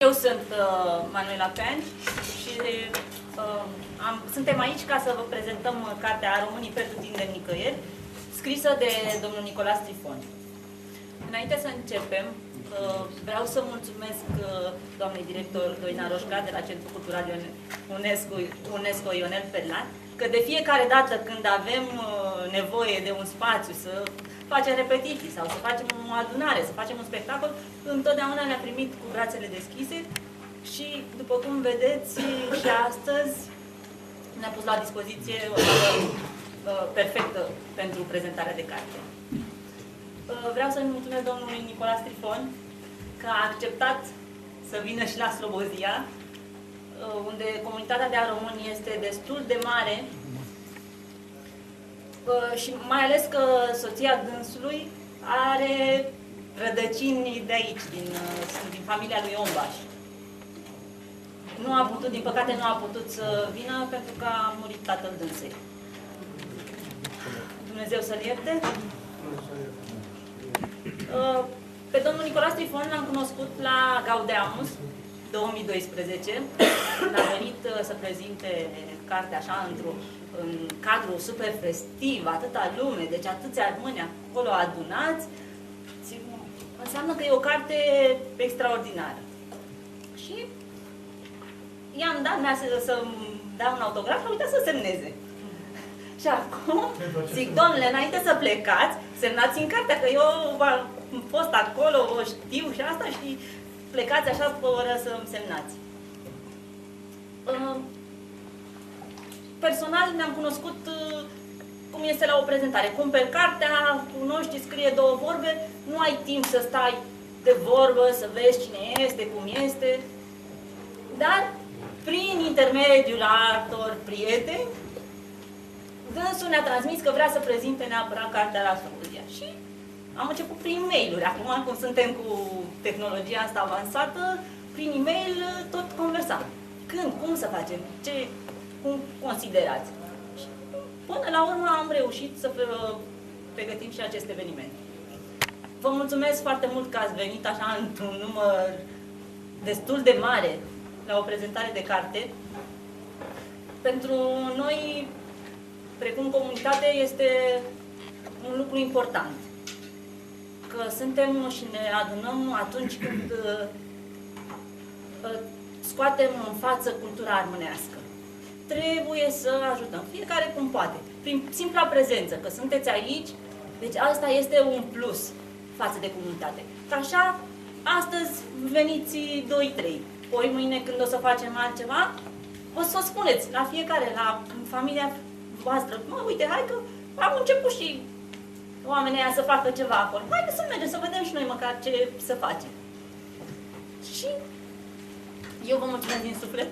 Eu sunt Manuela Pean și suntem aici ca să vă prezentăm cartea Românii pretutindeni nicăieri, scrisă de domnul Nicolas Trifon. Înainte să începem, vreau să mulțumesc doamnei director Doina Roșca de la Centrul Cultural UNESCO Ionel Perlan, că de fiecare dată când avem nevoie de un spațiu să facem repetiții sau să facem o adunare, să facem un spectacol, întotdeauna ne-a primit cu brațele deschise și, după cum vedeți, și astăzi ne-a pus la dispoziție o sală perfectă pentru prezentarea de carte. Vreau să-i mulțumesc domnului Nicolas Trifon că a acceptat să vină și la Slobozia, unde comunitatea de români este destul de mare și mai ales că soția dânsului are rădăcini de aici, din familia lui Ombaș. Nu a putut, din păcate nu a putut să vină pentru că a murit tatăl dânsei. Dumnezeu să-l ierte. Pe domnul Nicolas Trifon l-am cunoscut la Gaudeamus 2012, când a venit să prezinte cartea așa în cadrul super festiv, atâta lume, deci atâția români acolo adunați. Înseamnă că e o carte extraordinară. Și i-am dat, să-mi dau un autograf și a uitat să semneze. Și acum zic, domnule, înainte să plecați, semnați în cartea, că eu am fost acolo, o știu și asta, și plecați așa pe oră să-mi semnați. Personal ne-am cunoscut cum este la o prezentare. Cumperi cartea, cunoști, scrie două vorbe, nu ai timp să stai de vorbă, să vezi cine este, cum este. Dar, prin intermediul altor prieteni, dânsul ne-a transmis că vrea să prezinte neapărat cartea la Slobozia. Și am început prin e-mail-uri. Acum, cum suntem cu tehnologia asta avansată, prin e-mail tot conversam. Când, cum să facem, cum considerați? Și până la urmă am reușit să pregătim și acest eveniment. Vă mulțumesc foarte mult că ați venit așa într-un număr destul de mare la o prezentare de carte. Pentru noi, precum comunitate, este un lucru important. Că suntem și ne adunăm atunci când scoatem în față cultura armânească. Trebuie să ajutăm, fiecare cum poate, prin simpla prezență, că sunteți aici, deci asta este un plus față de comunitate. Că așa, astăzi veniți 2-3, ori mâine când o să facem altceva, o să o spuneți la fiecare, la familia voastră, mă, uite, hai că am început și oamenii aia să facă ceva acolo. Hai să mergem, să vedem și noi măcar ce să facem. Și eu vă mulțumesc din suflet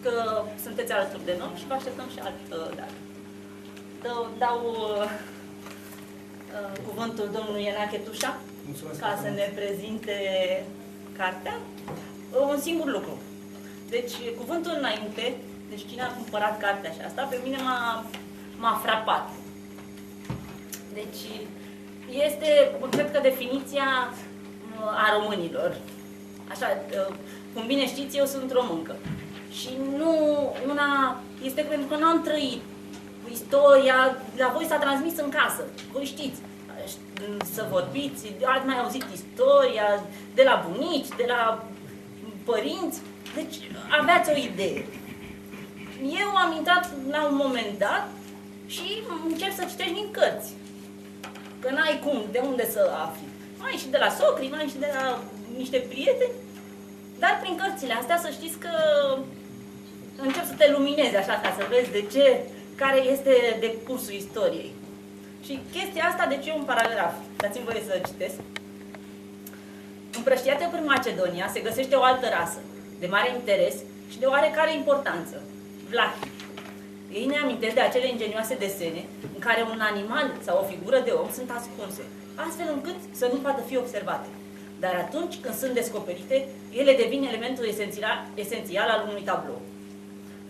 că sunteți alături de noi și vă așteptăm și altă dată. Dau cuvântul domnului Ienache Tușa ca să ne prezinte cartea. Un singur lucru. Deci, cuvântul înainte, deci cine a cumpărat cartea și asta, pe mine m-a frapat. Deci, este, cred că, definiția a românilor. Așa, cum bine știți, eu sunt româncă. Și este pentru că nu am trăit istoria, la voi s-a transmis în casă, voi știți, să vorbiți, ați mai auzit istoria de la bunici, de la părinți, deci aveați o idee. Eu am intrat la un moment dat și încerc să citești din cărți, că n-ai cum, de unde să afli. Mai și de la socri, mai și de la niște prieteni, dar prin cărțile astea să știți că încep să te luminezi așa, ca să vezi care este decursul istoriei. Și chestia asta, deci e un paragraf, dați-mi voie să citesc. Împrăștiată prin Macedonia se găsește o altă rasă, de mare interes și de oarecare importanță, vlahii. Ei ne amintesc de acele ingenioase desene în care un animal sau o figură de om sunt ascunse, astfel încât să nu poată fi observate. Dar atunci când sunt descoperite, ele devin elementul esențial al unui tablou.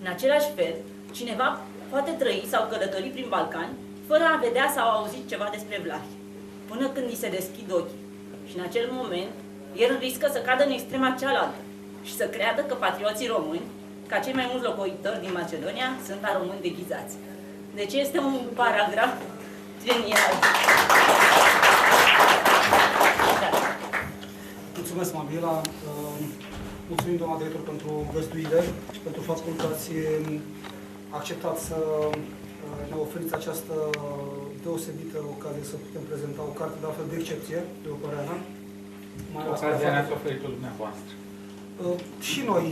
În același fel, cineva poate trăi sau călători prin Balcani fără a vedea sau a auzit ceva despre vlahi, până când îi se deschid ochii. Și în acel moment, el riscă să cadă în extrema cealaltă, și să creadă că patrioții români, ca cei mai mulți locuitori din Macedonia, sunt a români deghizați. Deci este un paragraf genial. Mulțumesc, Mariela. Mulțumim, doamna director, pentru găzduire și pentru faptul că ați acceptat să ne oferiți această deosebită ocazie să putem prezenta o carte de altfel de excepție, de o părere. Ocazia ne-ați oferit-o dumneavoastră. Și noi,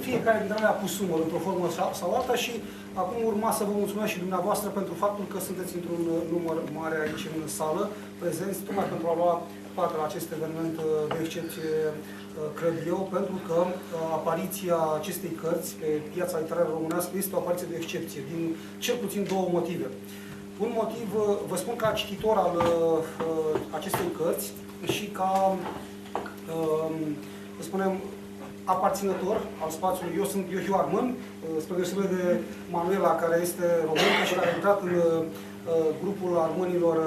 fiecare dintre noi a pus sumăr într-o formă sau alta și acum urma să vă mulțumesc și dumneavoastră pentru faptul că sunteți într-un număr mare aici în sală, prezenți, tocmai pentru a lua parte la acest eveniment de excepție, cred eu, pentru că apariția acestei cărți pe piața literară românească este o apariție de excepție, din cel puțin două motive. Un motiv, vă spun ca cititor al acestei cărți și ca, să spunem, aparținător al spațiului. Eu sunt Iohiu Armân, spre deosebire de Manuela, care este româncă și care a intrat în grupul armânilor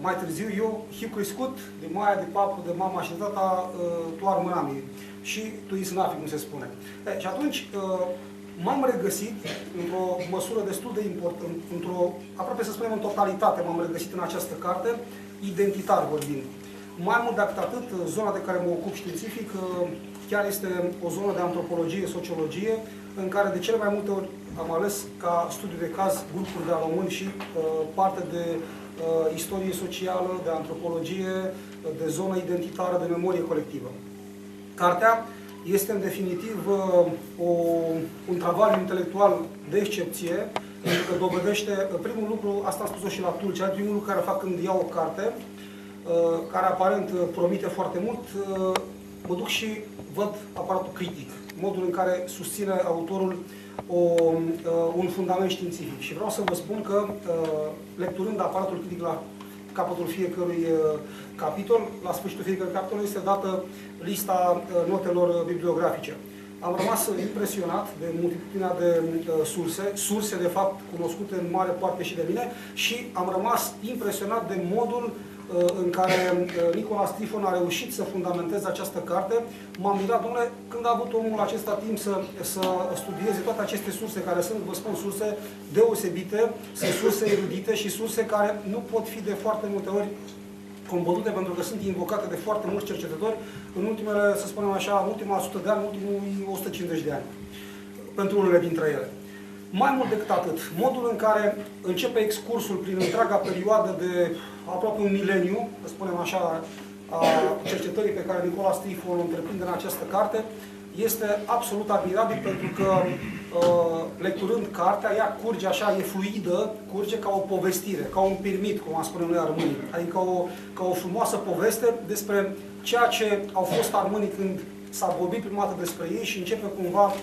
mai târziu. Eu, hiu crescut de maia, de papă, de mama și de tata, tu armânami. Și tu isnafi, cum se spune. Și atunci m-am regăsit într-o măsură destul de importantă, aproape să spunem în totalitate, m-am regăsit în această carte, identitar vorbind. Mai mult decât atât, zona de care mă ocup științific chiar este o zonă de antropologie, sociologie, în care de cele mai multe ori am ales ca studiu de caz grupuri de români și parte de istorie socială, de antropologie, de zonă identitară, de memorie colectivă. Cartea este în definitiv un travaliu intelectual de excepție, pentru că dovedește, primul lucru, asta am spus-o și la Tulcea, primul lucru care fac când iau o carte, care aparent promite foarte mult, mă duc și văd aparatul critic, modul în care susține autorul un fundament științific. Și vreau să vă spun că, lecturând aparatul critic la capătul fiecărui capitol, la sfârșitul fiecărui capitol este dată lista notelor bibliografice. Am rămas impresionat de multitudinea de surse de fapt cunoscute în mare parte și de mine, și am rămas impresionat de modul în care Nicola Strifon a reușit să fundamenteze această carte. M-am mirat, domnule, când a avut omul acesta timp să studieze toate aceste surse, care sunt, vă spun, surse deosebite, sunt surse erudite și surse care nu pot fi de foarte multe ori combătute, pentru că sunt invocate de foarte mulți cercetători în ultimele, să spunem așa, în ultima 100 de ani, în ultimii 150 de ani, pentru unele dintre ele. Mai mult decât atât, modul în care începe excursul prin întreaga perioadă de aproape un mileniu, să spunem așa, a cercetării pe care Nicola Strifon o întreprinde în această carte, este absolut admirabil, pentru că lecturând cartea, ea curge așa, e fluidă, curge ca o povestire, ca un pirmit, cum am spune noi armânii, adică ca o frumoasă poveste despre ceea ce au fost armânii când s-a vorbit prima dată despre ei, și începe cumva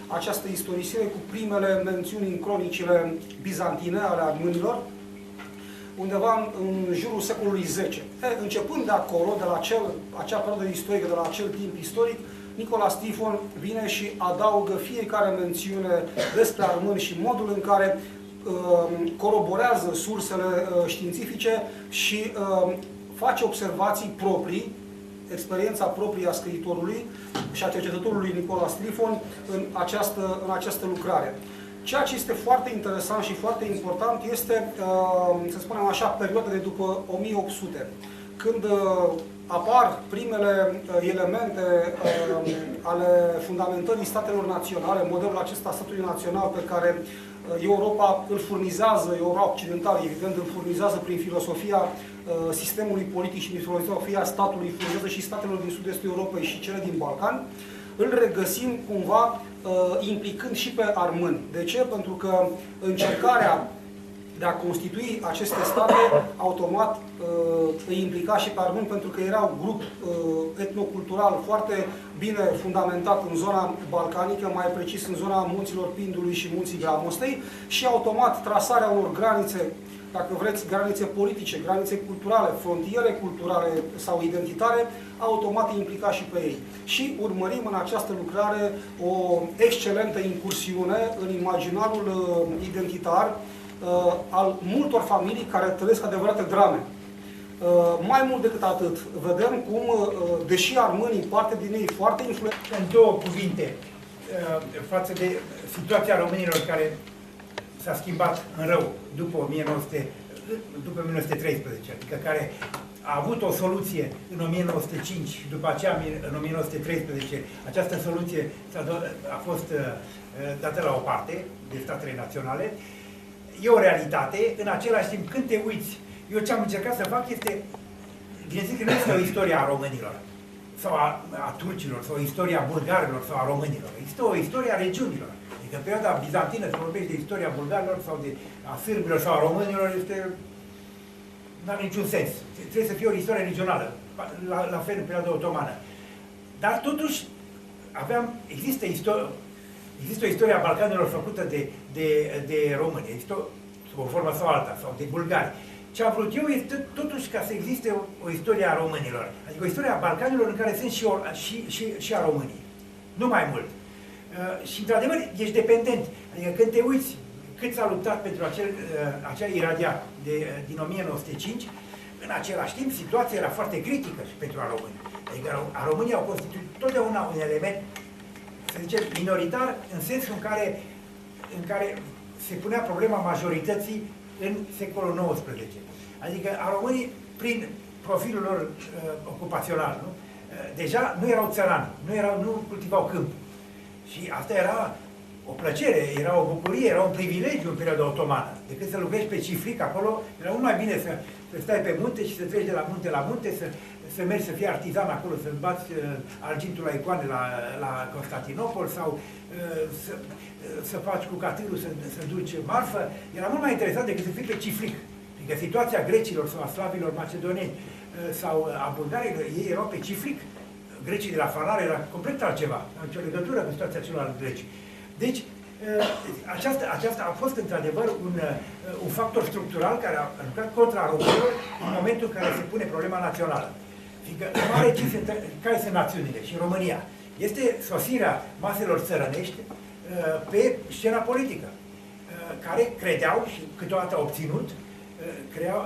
această istorisire cu primele mențiuni în cronicile bizantine ale armânilor, undeva în jurul secolului X. Începând de acolo, de la acea perioadă istorică, de la acel timp istoric, Nicola Strifon vine și adaugă fiecare mențiune despre armâni și modul în care coroborează sursele științifice și face observații proprii, experiența proprie a scriitorului și a cercetătorului Nicola Strifon în această lucrare. Ceea ce este foarte interesant și foarte important este, să spunem așa, perioada de după 1800, când apar primele elemente ale fundamentării statelor naționale, modelul acesta statului național pe care Europa îl furnizează, Europa occidentală, evident, îl furnizează prin filosofia sistemului politic și prin filosofia statului, furnizează și statelor din sud-estul Europei și cele din Balcan, îl regăsim cumva implicând și pe armâni. De ce? Pentru că încercarea de a constitui aceste state, automat îi implica și pe armâni, pentru că era un grup etnocultural foarte bine fundamentat în zona balcanică, mai precis în zona munților Pindului și munții Gramostei, și automat trasarea unor granițe, dacă vreți, granițe politice, granițe culturale, frontiere culturale sau identitare, automat implica și pe ei. Și urmărim în această lucrare o excelentă incursiune în imaginarul identitar al multor familii care trăiesc adevărate drame. Mai mult decât atât, vedem cum, deși armânii, parte din ei foarte influenți... În două cuvinte, față de situația românilor care s-a schimbat în rău după 1913, adică care a avut o soluție în 1905, după aceea în 1913, această soluție a fost dată la o parte de statele naționale, e o realitate. În același timp, când te uiți, eu ce am încercat să fac este, bineînțeles că nu este o istorie a românilor, sau a turcilor, sau istoria bulgarilor, sau a românilor. Există o istorie a regiunilor. Adică în perioada bizantină, să vorbești de istoria bulgarilor, sau a sârbilor, sau a românilor, nu are niciun sens. Trebuie să fie o istorie regională, la fel în perioada otomană. Dar totuși, există o istorie a Balcanilor făcută de români. Există o formă sau alta, sau de bulgari. Ce am vrut eu este totuși ca să existe o istorie a românilor. Adică o istorie a Balcanilor în care sunt și a românii. Nu mai mult. Și într-adevăr ești dependent. Adică când te uiți cât s-a luptat pentru acea Iradia din 1905, în același timp situația era foarte critică și pentru a români. Adică a românii au constituit totdeauna un element, să zicem, minoritar, în sensul în care se punea problema majorității în secolul XIX. Adică a românii, prin profilul lor ocupațional, nu? Deja nu erau țărani, nu cultivau câmp. Și asta era o plăcere, era o bucurie, era un privilegiu în perioada otomană. Decât să lucrezi pe cifric acolo, era mult mai bine să stai pe munte și să treci de la munte, să mergi să fii artizan acolo, să bați argintul la icoane la Constantinopol sau să faci cu catilul, să duci marfă. Era mult mai interesant decât să fii pe cifric. Adică situația grecilor sau a slavilor macedoneni sau a bulgarilor, ei erau pe cifric. Grecii de la Fanare era complet altceva, nu au nicio legătură cu situația celorlalți greci. Deci, aceasta a fost într-adevăr un factor structural care a lucrat contra românilor în momentul în care se pune problema națională. Fiindcă, care sunt națiunile? Și România este sosirea maselor țărănești pe scena politică, care credeau și câteodată au obținut,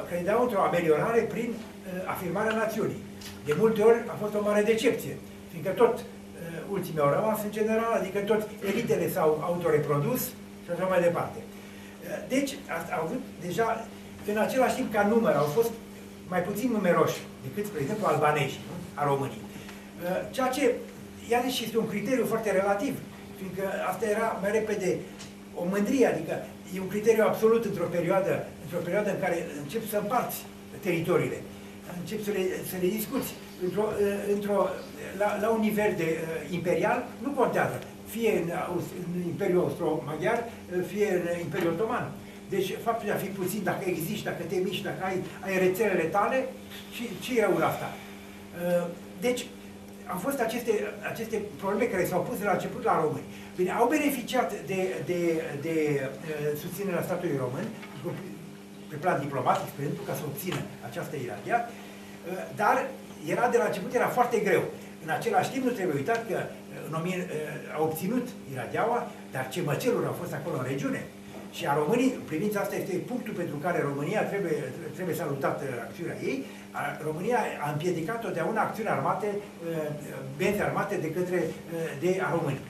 credeau într-o ameliorare prin afirmarea națiunii. De multe ori a fost o mare decepție, fiindcă tot ultimii au rămas în general, adică tot elitele s-au autoreprodus și așa mai departe. Deci, au avut deja, în același timp ca număr, au fost mai puțin numeroși decât, spre exemplu, albanezi, nu? A românii. Ceea ce, iarăși, este un criteriu foarte relativ, fiindcă asta era mai repede o mândrie, adică e un criteriu absolut într-o perioadă în care începi să împarți teritoriile, începi să le discuți. La un nivel imperial, nu contează, fie în Imperiul Austro-Maghiar, fie în Imperiul Otoman. Deci, faptul de a fi puțin, dacă existi, dacă te miști, dacă ai rețelele tale, ce e ăla asta? Deci, au fost aceste probleme care s-au pus de la început la români. Bine, au beneficiat de susținerea statului român, pe plan diplomatic, spre exemplu, ca să obțină această iradia, dar de la început era foarte greu. În același timp, nu trebuie uitat că a obținut iradiaua, dar ce măceluri au fost acolo în regiune. Și a românii, în privința asta este punctul pentru care România trebuie salutată acțiunea ei. România a împiedicat totdeauna acțiuni armate, benzi armate de a români.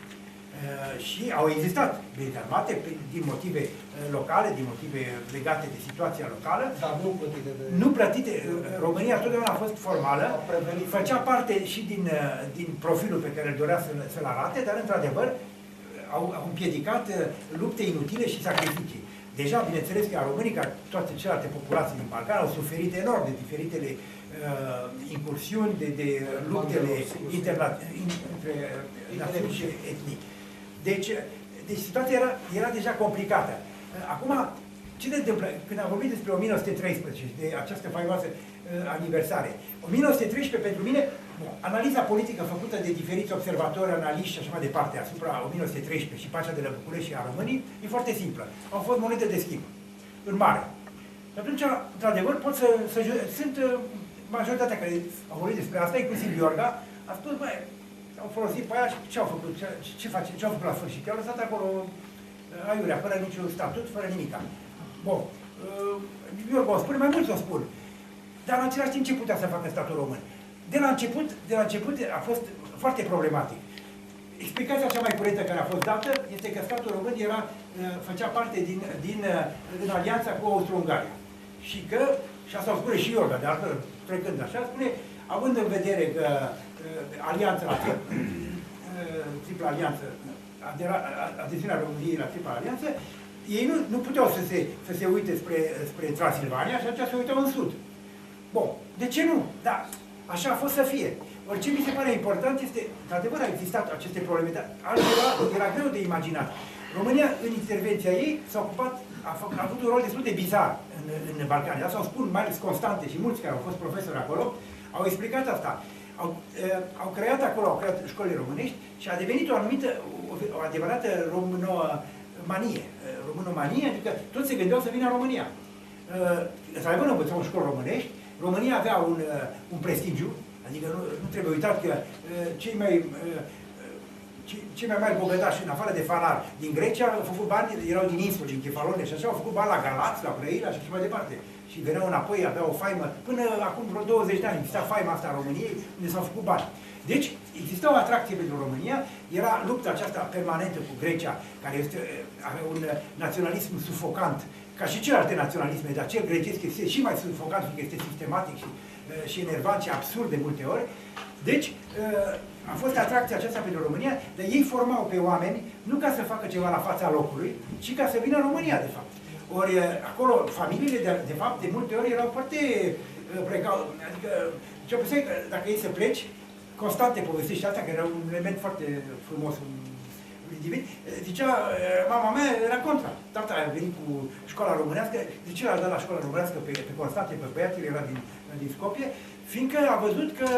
Și au existat benzi armate din motive locale, din motive legate de situația locală. Dar nu plătite. România totdeauna a fost formală, făcea parte și din profilul pe care îl dorea să-l arate, dar într-adevăr au împiedicat lupte inutile și sacrificii. Deja, bineînțeles că românii, ca toate celelalte populații din Balcan, au suferit enorm de diferitele incursiuni, de luptele între națiuni și etnii. Deci situația era deja complicată. Acum, ce se întâmplă? Când am vorbit despre 1913, de această faimoasă aniversare, 1913 pentru mine, analiza politică făcută de diferiți observatori, analiști și așa mai departe asupra 1913 și pacea de la București și a Românii, e foarte simplă. Au fost monede de schimb, în mare. Și atunci, într-adevăr, sunt majoritatea care au vorbit despre asta, inclusiv Iorga, a spus, băi, au folosit pe aia și ce au făcut? Ce au făcut la sfârșit? I-au lăsat acolo aiurea, fără niciun statut, fără nimica. Bun. Iorga o spune, mai mulți o spun. dar în același timp ce putea să facă statul român? De la început a fost foarte problematic. Explicația cea mai curentă care a fost dată este că statul român făcea parte din alianța cu Austro-Ungaria. Și că, și asta o spune și Iorga, de altfel, trecând așa, spune, având în vedere că alianța la tripla alianță, adeziunea României la tripla alianță, ei nu puteau să se uite spre Transilvania și atunci se uitau în sud. Bun, de ce nu? Da, așa a fost să fie. Ori ce mi se pare important este, într-adevăr, au existat aceste probleme, dar altceva era greu de imaginat. România, în intervenția ei, a avut un rol destul de bizar în Balcani. Asta o spun mai ales Constante și mulți care au fost profesori acolo, au explicat asta. Au creat acolo, au creat școlile românești și a devenit o adevărată românomanie, adică toți se gândeau să vină în România. Să aibă învățat în școli românești. România avea un prestigiu, adică nu trebuie uitat că cei mai mari bogătași, în afară de Fanar, din Grecia, au făcut bani, erau din insule, din Kefalone și așa, au făcut bani la Galați, la Brăila și mai departe. Și veneau înapoi, aveau o faimă, până acum vreo 20 de ani exista faima asta a României, unde s-au făcut bani. Deci, exista o atracție pentru România, era lupta aceasta permanentă cu Grecia, care avea un naționalism sufocant, ca și celelalte naționalisme, dar cel grecesc este și mai sufocant, pentru că este sistematic și enervant și absurd de multe ori. Deci, a fost atracția aceasta pentru România, dar ei formau pe oameni, nu ca să facă ceva la fața locului, ci ca să vină în România, de fapt. Ori, acolo, familiile, de fapt, de multe ori erau foarte adică, ce puțin, dacă ei să pleci, Constante povestește asta, că era un element foarte frumos, un individ, zicea, mama mea era contra. Tata a venit cu școala românească, de ce l-a dat la școala românească pe Constante, pe băiatul, era din Skopje, fiindcă a văzut că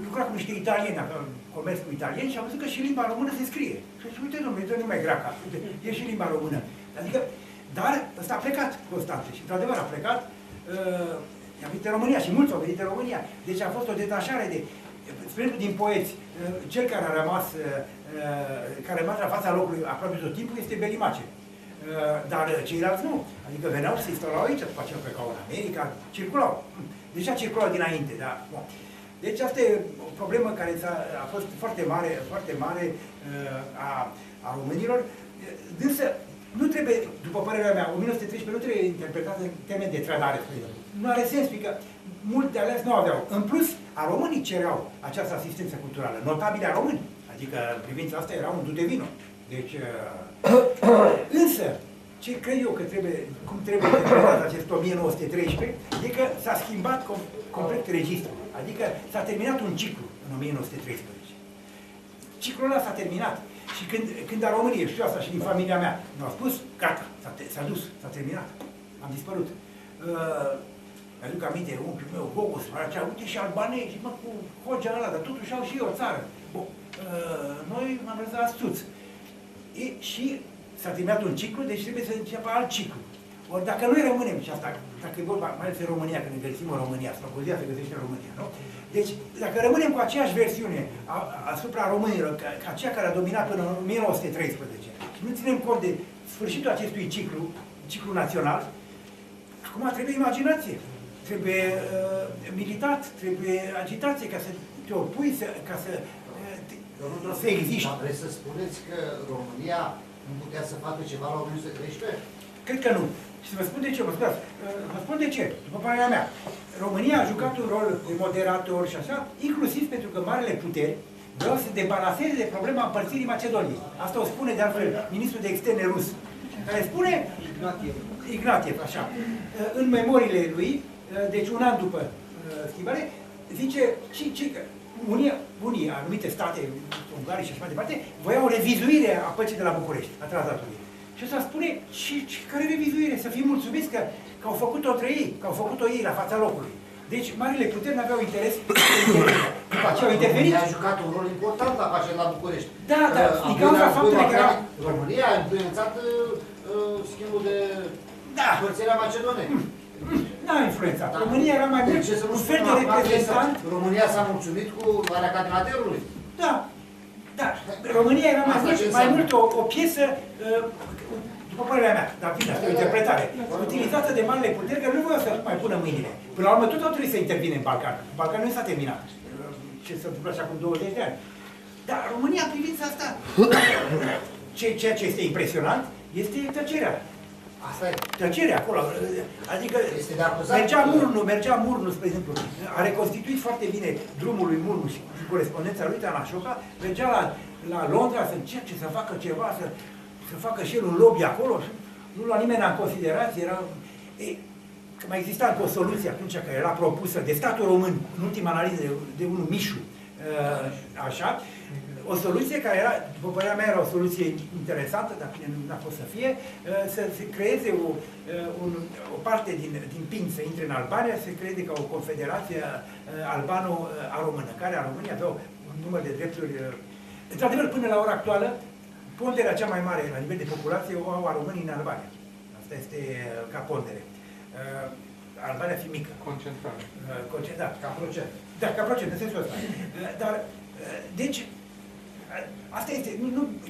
lucra cu niște italieni, avea comerț cu italieni și a văzut că și limba română se scrie. Și a zis, uite, domnule, nu mai greacă, e și limba română. Adică, dar ăsta a plecat, Constante, și într-adevăr a plecat, a venit în România și mulți au venit în România. Deci a fost o detașare de, spre exemplu, din poeți, cel care a rămas la fața locului aproape tot timpul este Belimace. Dar ceilalți nu. Adică veneau și se instalau aici, după aceea plecau în America, circulau. Deja circulau dinainte, da. Bun. Deci asta e o problemă care a fost foarte mare a românilor. Însă, nu trebuie, după părerea mea, 1913 nu trebuie interpretat în termen de trădare. Nu are sens, fiindcă multe ales nu aveau. În plus, românii cereau această asistență culturală, notabile români. Adică, în privința asta, era un du de vino. Deci, însă, ce cred eu că cum trebuie interpretat acest 1913, e că s-a schimbat complet registrul. Adică s-a terminat un ciclu în 1913. Ciclul ăla s-a terminat. Și când a României, știu asta și din familia mea, mi-au spus, gata, s-a dus, s-a terminat, am dispărut. Mi-aduc aminte, unchiul meu, Bogos, zicea, uite și albanezi, mă, cu Hogea ăla, dar totuși au și o țară. Bun, noi m-am lăsat astuți. Și s-a terminat un ciclu, deci trebuie să înceapă alt ciclu. Ori dacă noi rămânem, și asta, dacă e vorba, mai ales în România, când ne găsim în România, Slobozia se găsește în România, nu? Deci, dacă rămânem cu aceeași versiune asupra românilor, ca aceea care a dominat până în 1913, și nu ținem cont de sfârșitul acestui ciclu național, acum trebuie imaginație, trebuie militat, trebuie agitație ca să te opui, ca să existi. Dar vreți să spuneți că România nu putea să facă ceva la 1913? Cred că nu. Și să vă spun de ce, vă spun de ce, după părerea mea. România a jucat un rol de moderator și așa, inclusiv pentru că marile puteri vreau să debalaseze de problema împărțirii Macedoniei. Asta o spune de altfel ministrul de externe rus, care spune, Ignatiev, așa, în memoriile lui, deci un an după schimbare, zice că unii anumite state, Ungarii și așa mai departe, voiau o revizuire a păcii de la București, a tratatului. Și ăsta spune, și care revizuire? Să fim mulțumiți că au făcut-o între ei, că au făcut-o ei la fața locului. Deci, marile puteri n-aveau interes. După aceea au intervenit. România a jucat un rol important la pacea la București. Da, dar din cauza faptului că România a influențat schimbul de părțirea Macedoniei. N-a influențat. România era mai mult un fel de reprezentant. România s-a mulțumit cu luarea Catenaterului. Da. Da. România era mai mult o piesă după părerea mea, dar bine, asta e o interpretare, utilizată de marile puteri care nu voiau să mai pună mâinile. Până la urmă, tot au trebuit să intervine în Balcan. Balcanul nu s-a terminat. Ce s-a întâmplat și acum 20 de ani. Dar România, în privința asta, ceea ce este impresionant, este tăcerea. Asta e. Tăcerea acolo. Adică Este de acuzat. mergea Murnus, spre exemplu. A reconstituit foarte bine drumul lui Murnus și corespondența lui Tanașoca. Mergea la Londra să încerce să facă ceva, să facă și el un lobby acolo. Nu lua nimeni în considerație. Că mai exista încă o soluție atunci care era propusă de statul român, în ultima analiză de unul Mișu, așa, o soluție care era, după părerea mea, era o soluție interesantă, dar bine nu a fost să fie, să se creeze o parte din PIN să intre în Albania, să se creeze ca o confederație albano-română, care a România avea un număr de drepturi. Într-adevăr, până la ora actuală, ponderea cea mai mare la nivel de populație o au românii în Albania. Asta este ca pondere. Albania fi mică. Concentrare. Da, ca procent. Da, ca procent, în sensul ăsta. Dar, deci, asta este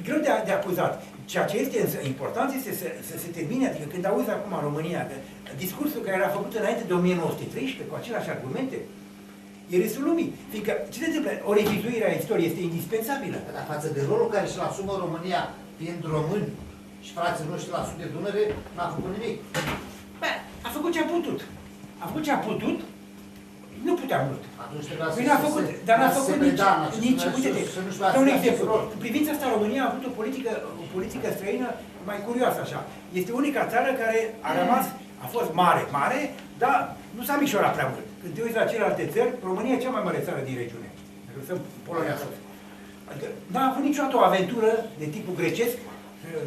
greu de acuzat. Ceea ce este însă important este să se termine, adică când auzi acum în România că discursul care era făcut înainte de 1913 cu aceleași argumente, e restul lumii. Fiindcă, ce se întâmplă? O revizuire a istoriei este indispensabilă. Dar față de rolul care și-l asumă România, fiind români și frații noștri la sud de Dunăre, n-a făcut nimic. Bă, a făcut ce a putut. A făcut ce a putut, nu putea mult. Atunci trebuia Păi n-a făcut, dar n-a făcut nici, uite-te, de un exemplu. În privința asta, România a avut o politică străină mai curioasă așa. Este unica țară care a rămas, a fost mare, dar nu s-a micșorat prea mult. Când te uiți la celelalte țări, România e cea mai mare țară din regiune. Adică sunt Polonia. Adică n-a avut niciodată o aventură de tipul grecesc,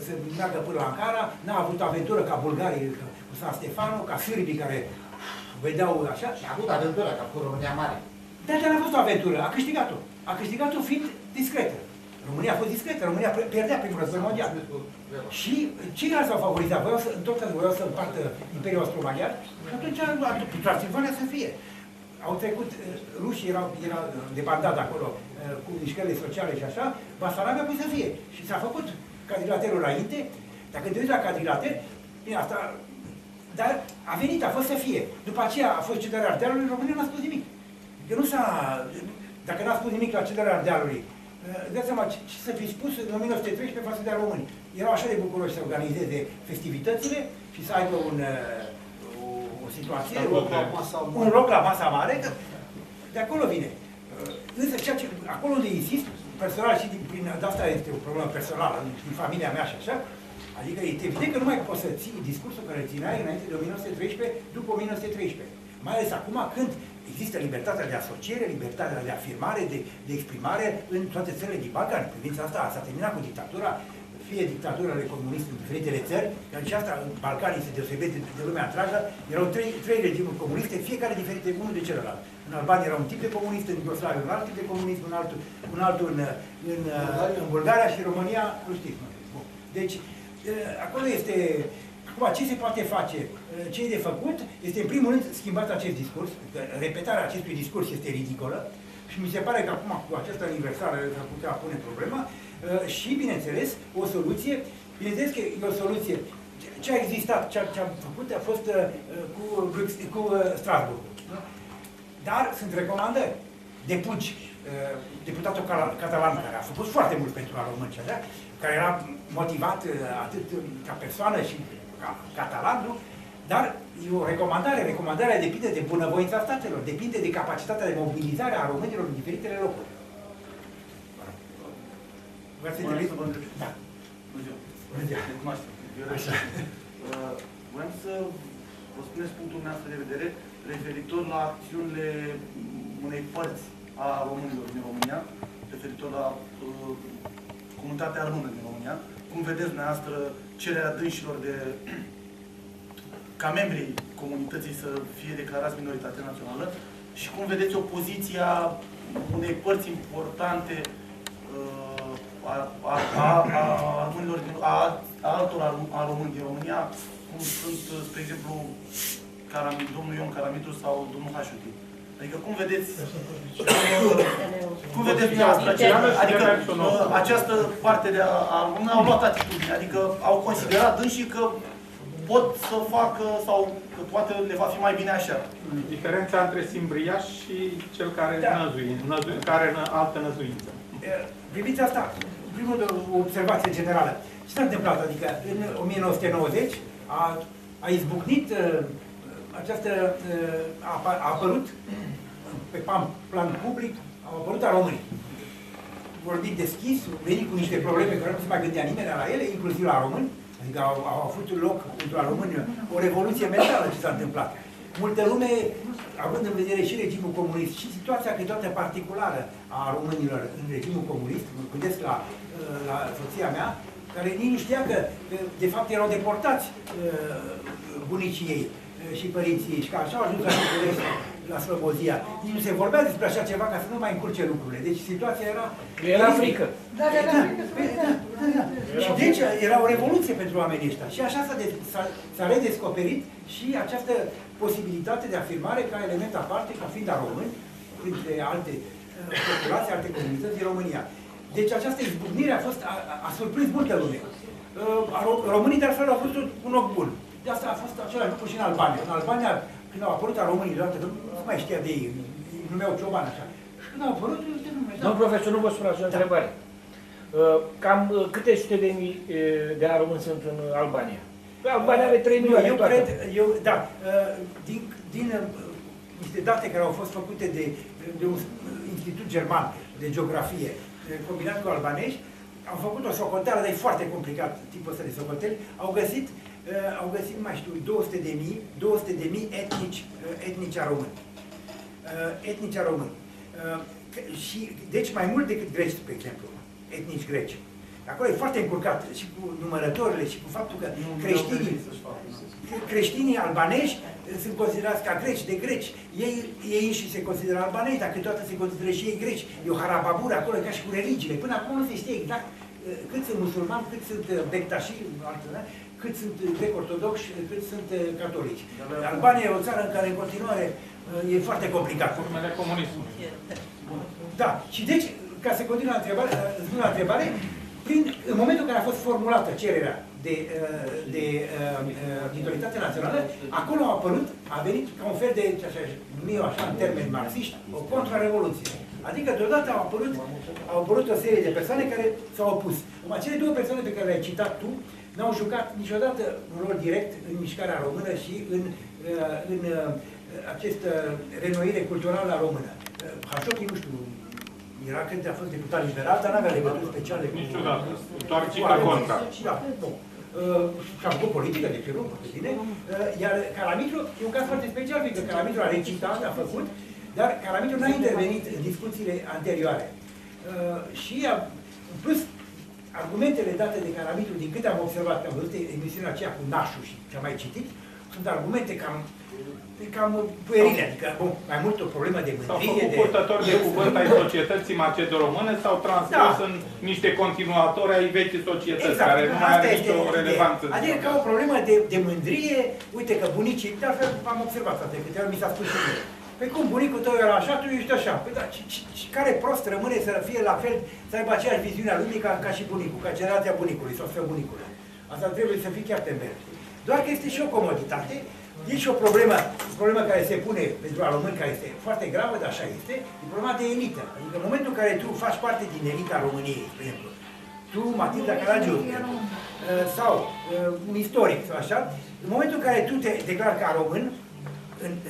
să meargă până la Ankara, n-a avut aventură ca bulgarii cu San Stefano, ca sârbii care vedeau așa. Și a avut aventura, ca cu România mare. Dar n-a fost o aventură, a câștigat-o. A câștigat-o fiind discretă. România a fost discretă, România pierdea primul război mondial. Și ceilalți s-au favorizat, voiau să împartă Imperiul Austro-Maghiar și atunci Transilvania să fie. Au trecut, rușii erau debandați acolo cu mișcările sociale și așa, Basarabia păi să fie. Și s-a făcut quadrilaterul înainte, dar când te uiți la quadrilater, bine, asta, dar a venit, a fost să fie. După aceea a fost cedarea Ardealului, România n-a spus nimic. Că nu s-a, dacă n-a spus nimic la cedarea Ardealului, dați seama ce să fi spus în 1913 față de români. Erau așa de bucuroși să organizeze festivitățile și să aibă o situație, un loc la masa mare, că de acolo vine. Însă ceea ce, acolo unde insist, personal și de asta este o problemă personală, din familia mea și așa, adică e evident că nu mai poți să ții discursul care îl țineai înainte de 1913, după 1913. Mai ales acum când există libertatea de asociere, libertatea de afirmare, de exprimare în toate țările din Balcan. În privința asta s-a terminat cu dictatura, fie dictaturele comuniste în diferitele țări, iar și asta în Balcanii se deosebesc de lumea întreagă, erau trei regimuri comuniste, fiecare diferite unul de celălalt. În Albania era un tip de comunist, în Iugoslavia un alt tip de comunism, un altul în Bulgaria și România, nu știți. Deci, acolo este, acum ce se poate face, ce e de făcut, este în primul rând schimbat acest discurs, repetarea acestui discurs este ridicolă și mi se pare că acum cu această aniversare s-ar putea pune problema și, bineînțeles, o soluție, bineînțeles că e o soluție, ce a existat, ce am făcut a fost cu Strasbourg. Dar sunt recomandări de Puig, deputatul catalan, care a făcut foarte mult pentru a români, care era motivat atât ca persoană și ca catalan, nu? Dar e o recomandare. Recomandarea depinde de bunăvoința statelor, depinde de capacitatea de mobilizare a românilor în diferitele locuri. Vreau să vă întreb. Da. Bună ziua. Vreau să vă spuneți punctul meu de vedere referitor la acțiunile unei părți a românilor din România, referitor la comunitatea română din România. Cum vedeți dumneavoastră cererea dânșilor ca membrii comunității să fie declarați minoritate națională și cum vedeți opoziția unei părți importante a altor români din România, cum sunt, spre exemplu, domnul Ion Caramitru sau domnul Hașuti. Adică cum vedeți dumneavoastră adică această parte de a română au luat atitudine, adică au considerat dânsii că pot să facă sau că poate le va fi mai bine așa. Diferența între simbriaș și cel care care altă năzuință. Priviți asta, primul o observație generală. Ce s-a întâmplat? Adică în 1990 a izbucnit această, a apărut pe plan public, au apărut a românii. Vorbit deschis, venit cu niște probleme care nu se mai gândea nimeni la ele, inclusiv la români. Adică au avut loc pentru la români o revoluție mentală ce s-a întâmplat. Multă lume, având în vedere și regimul comunist și situația câteodată particulară a românilor în regimul comunist, mă gândesc la soția mea, care nici nu știa că de fapt erau deportați bunicii ei și părinții ei și că așa au ajuns la Slobozia. Nici nu se vorbea despre așa ceva ca să nu mai încurce lucrurile. Deci situația era... Era frică. Da. Și deci era o revoluție pentru oamenii ăștia. Și așa s-a redescoperit și această posibilitate de afirmare ca element aparte, ca fiind a români, printre alte populații, alte comunități din România. Deci această izbucnire a surprins multă lume. Românii de altfel au văzut un ochi bun. De asta a fost același lucru și în Albania. În Albania, când au apărut a românii deodată, nu mai știa de ei, îi numeau Cioban așa. Și când au apărut, Domnul profesor, nu vă spun așa o întrebare. Cam câte sute de mii de români sunt în Albania? Albania are 3 milioane. Din niște date care au fost făcute de un institut german de geografie, combinat cu albanești, au făcut o socoteală, dar e foarte complicat tipul ăsta de socoteli, au găsit, nu mai știu, 200.000 etnici români. Etnici români. Și, deci mai mult decât greci, de exemplu, etnici greci. Acolo e foarte încurcat și cu numărătorile și cu faptul că creștinii albanezi sunt considerați ca greci, de greci. Ei și se consideră albanezi, dar câteodată se consideră și ei greci. E o harababură acolo, ca și cu religiile. Până acum nu se știe exact cât sunt musulmani, cât sunt bectași, cât sunt grec-ortodoxi, cât sunt catolici. Albania e o țară în care în continuare e foarte complicat. Urmele comunismului. Da, și deci, ca să continui la întrebare, în momentul în care a fost formulată cererea de minoritate națională, acolo a venit ca un fel de, ce aș numi eu așa, în termeni marxiști, o contrarevoluție. Adică deodată au apărut o serie de persoane care s-au opus. Acele două persoane pe care le-ai citat tu n-au jucat niciodată un rol direct în mișcarea română și în această renoire culturală a română. Hașochi, nu știu, era când a fost deputat liberal, dar n-avea legături speciale cu... Niciodată, doar cita contra. Da, bun. Și-a făcut politică, de ce nu, foarte bine. Iar Caramitru e un caz foarte special, pentru că Caramitru a recitat, a făcut, dar Caramitru n-a intervenit în discuțiile anterioare. Și, în plus, argumentele date de Caramitru, din câte am observat, că am văzut emisiunea aceea cu Nașu și ce-am mai citit, sunt argumente cam puerile, adică, bun, mai mult o problemă de mândrie. S-au făcut purtători de cuvânt ai societății macedo-române, s-au transpus în niște continuatori ai vechii societăți, care nu mai are nicio relevanță. Adică ca o problemă de mândrie, uite că bunicii, de altfel am observat asta, câte ori mi s-a spus și mie. Păi cum, bunicul tău era așa, tu ești așa. Păi da, care prost rămâne să fie la fel, să aibă aceeași viziune a lumii ca și bunicul, ca generația bunicului sau străbunicului. Asta trebuie să fie chiar pe mers. Doar că este și o comoditate. E și o problemă care se pune pentru a români, care este foarte gravă, dar așa este, e problema de elită. Adică în momentul în care tu faci parte din elita României, spre exemplu, tu, Matilda Caragiu, sau un istoric, sau așa, în momentul în care tu te declari ca român,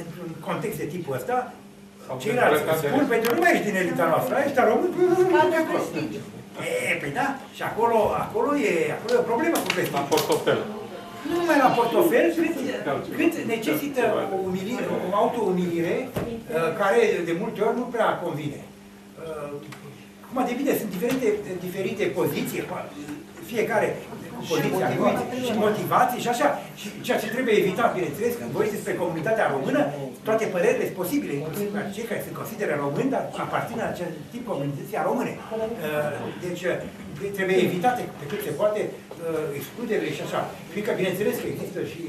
într-un context de tipul ăsta, ceilalți spun, pentru nu mai ești din elita noastră, ești român, păi da, și acolo e o problemă cu prestigii. La portofel. Nu numai la portofel, cât necesită o auto-umilire care de multe ori nu prea convine. Cum depinde, sunt diferite poziții, fiecare cu poziția lui și motivații și așa. Și ceea ce trebuie evitat, bineînțeles, când vorbiți despre comunitatea română, toate părerile sunt posibile, inclusiv cei care se consideră români, dar aparțin la acel tip comunității române. Deci trebuie evitate pe cât se poate excluderile și așa. Fiindcă, bineînțeles, că există și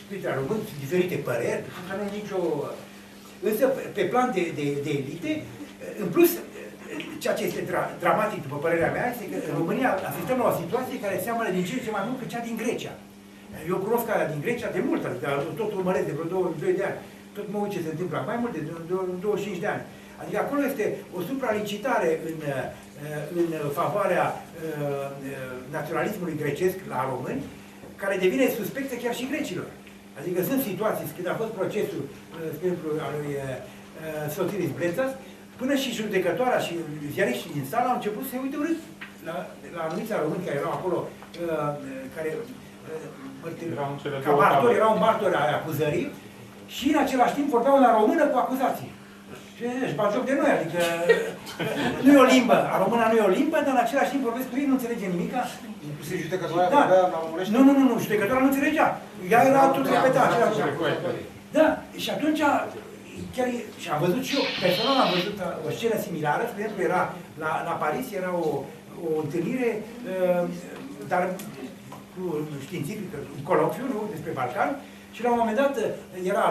printre români diferite păreri, nu e nicio... Însă, pe plan de elite, în plus, ceea ce este dramatic, după părerea mea, este că în România asistăm la o situație care seamănă din ce în ce mai mult cu cea din Grecia. Eu cunosc aia din Grecia de mult, adică tot urmăresc de vreo 22 de ani. Tot mă uit ce se întâmplă, mai mult de 25 de ani. Adică acolo este o supralicitare în favoarea naționalismului grecesc la români, care devine suspectă chiar și grecilor. Adică sunt situații, când a fost procesul, spre exemplu, al lui Sotiris Brezas, până și judecătoarea și ziariștii din sală au început să se uite urât la anumiți români care erau acolo, care ca martori, erau martori ai acuzării și în același timp vorbeau la română cu acuzații. Și își bat joc de noi, adică nu e o limbă, româna nu e o limbă, dar în același timp vorbesc cu ei, nu înțelege nimica. Inclusiv judecătoarea vorbea la românește? Nu, judecătoarea nu înțelegea. Ea era tot repetat. Da, și atunci, chiar, și am văzut și eu, personal am văzut o scenă similară, spre exemplu, era la Paris, era o întâlnire, dar cu științifică, un colocviu, nu, despre Balcan, și la un moment dat era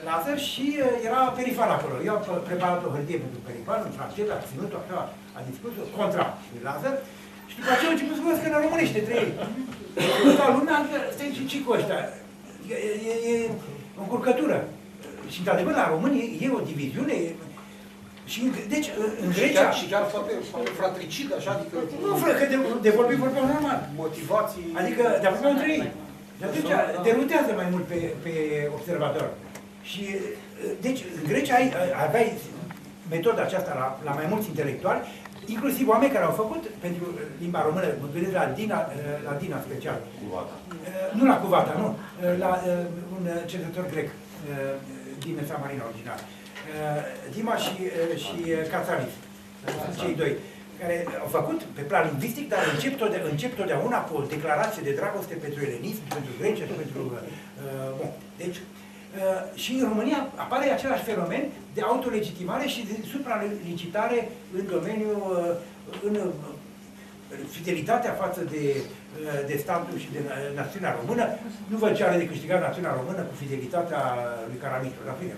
Lazar și era Perifan acolo. Eu am preparat o hârtie pentru Perifan, în franceză, a ținut-o așa, a dispus contra lui Lazar, și după aceea a început să vorbească în românește între ei. Toată lumea, stai și cu ăștia. E o încurcătură. Și într-adevăr, la români e o diviziune. Și, deci, în Grecia... Și chiar foarte fratricid, așa, adică... Nu, că de vorbeau normal. Motivații... Adică, de vorbeau între ei. Și atunci, derutează mai mult pe observator. Și, deci, în Grecia aveai metoda aceasta la mai mulți intelectuali, inclusiv oameni care au făcut pentru limba română, mă gândesc la Dina special. Cuvata. Nu la Cuvata, nu. La un cercetător grec din Samarina original. Dima și Katsanis, cei doi, care au făcut pe plan lingvistic, dar încep totdeauna cu o declarație de dragoste pentru elenism, pentru Grecia și pentru... Bun. Deci, și în România apare același fenomen de autolegitimare și de supralicitare în domeniul, în fidelitatea față de statul și de națiunea română. Nu văd ce are de câștigat națiunea română cu fidelitatea lui Caramitru, dar bine,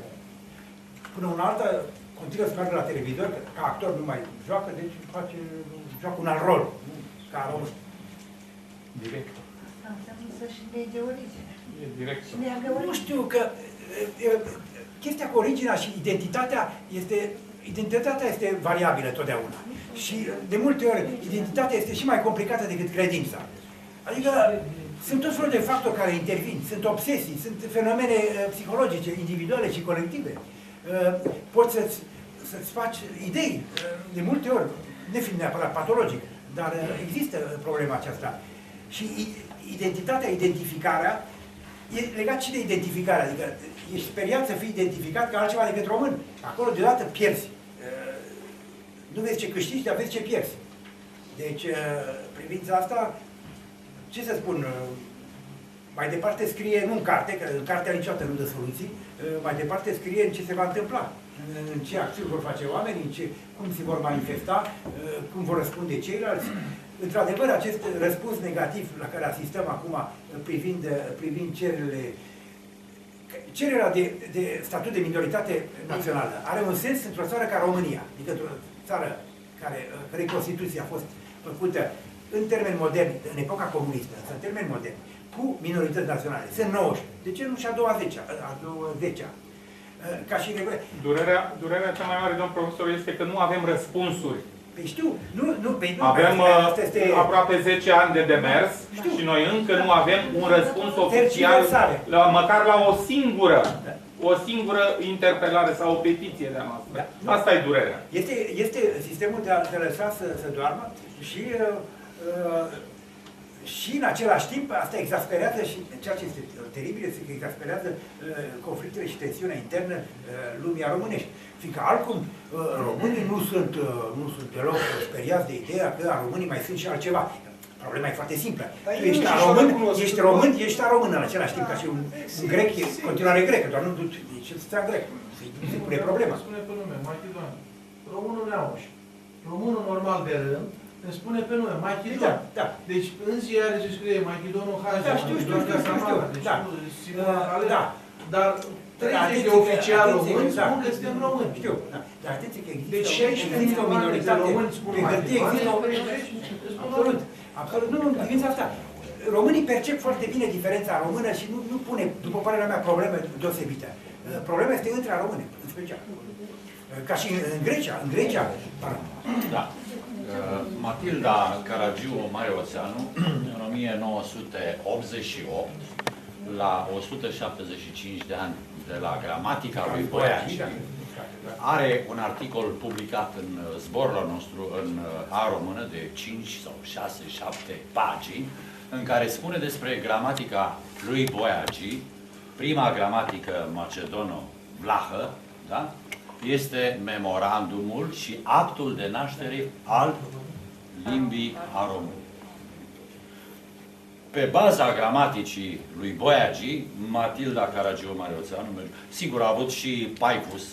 până una alta continuă să meargă la televizor, că ca actor nu mai joacă, deci joacă un alt rol, ca român. Direct. Asta înseamnă să-și nege origine. Direct. Nu știu că chestia cu originea și identitatea este variabilă totdeauna. Și de multe ori identitatea este și mai complicată decât credința. Adică sunt tot felul de factori care intervin, sunt obsesii, sunt fenomene psihologice, individuale și colective. Poți să-ți faci idei, de multe ori, nefiind neapărat patologic, dar există problema aceasta. Și identificarea e legat și de identificare, adică ești speriat să fii identificat ca altceva decât român. Acolo deodată pierzi. Nu vezi ce câștigi, dar vezi ce pierzi. Deci, privința asta, ce să spun, mai departe scrie, nu în carte, că în cartea niciodată nu dă soluții, mai departe scrie în ce se va întâmpla, în ce acțiuni vor face oamenii, cum se vor manifesta, cum vor răspunde ceilalți. Într-adevăr, acest răspuns negativ la care asistăm acum privind cererea de statut de minoritate națională are un sens într-o țară ca România, adică într-o țară care Constituția a fost făcută în termeni moderni, în epoca comunistă, în termeni moderni, cu minorități naționale. Sunt 19. De ce nu și a 20-a? Ca și Durerea cea mai mare, domn profesor, este că nu avem răspunsuri. Păi știu, nu, avem aproape 10 ani de demers și noi încă nu avem un răspuns oficial, măcar la o singură interpelare sau o petiție de-a noastră. Da. Asta e durerea. Este sistemul de a te lăsa să doarmă și în același timp asta exasperează și ceea ce este teribil este că exasperează conflictele și tensiunea internă lumii românești. Fiindcă altcum românii nu sunt deloc speriați de ideea că românii mai sunt și altceva. Problema e foarte simplă. Tu ești român în același timp ca și un grec, e continuare grecă, doar nu duci cetățean grec. Se pune problema. Spune pe nume, Machidon. Românul Neauș. Românul normal de rând îmi spune pe nume, Machidon. Da. Deci în ziare se scrie Machidonul Hagi. Da, știu. Dar 30 de oficiali români spun că suntem români. Știu, da. Dar atenție că există, Deci 16 o minoritate, români spun pe hârtie există o... Absolut, absolut, nu, în privința asta. Românii percep foarte bine diferența română și nu pune, după părerea mea, probleme deosebite. Problema este între române, în special. Ca și în Grecia, Da. Matilda Caragiu Marioțeanu, în 1988, la 175 de ani de la gramatica lui Boiaci, are un articol publicat în zborul nostru, în A Română, de 5 sau 6, 7 pagini, în care spune despre gramatica lui Boiaci, prima gramatică macedono-vlahă, da? Este memorandumul și actul de naștere al limbii a română. Pe baza gramaticii lui Boiaci, Matilda Caragiu Marioțeanu, sigur a avut și Paicus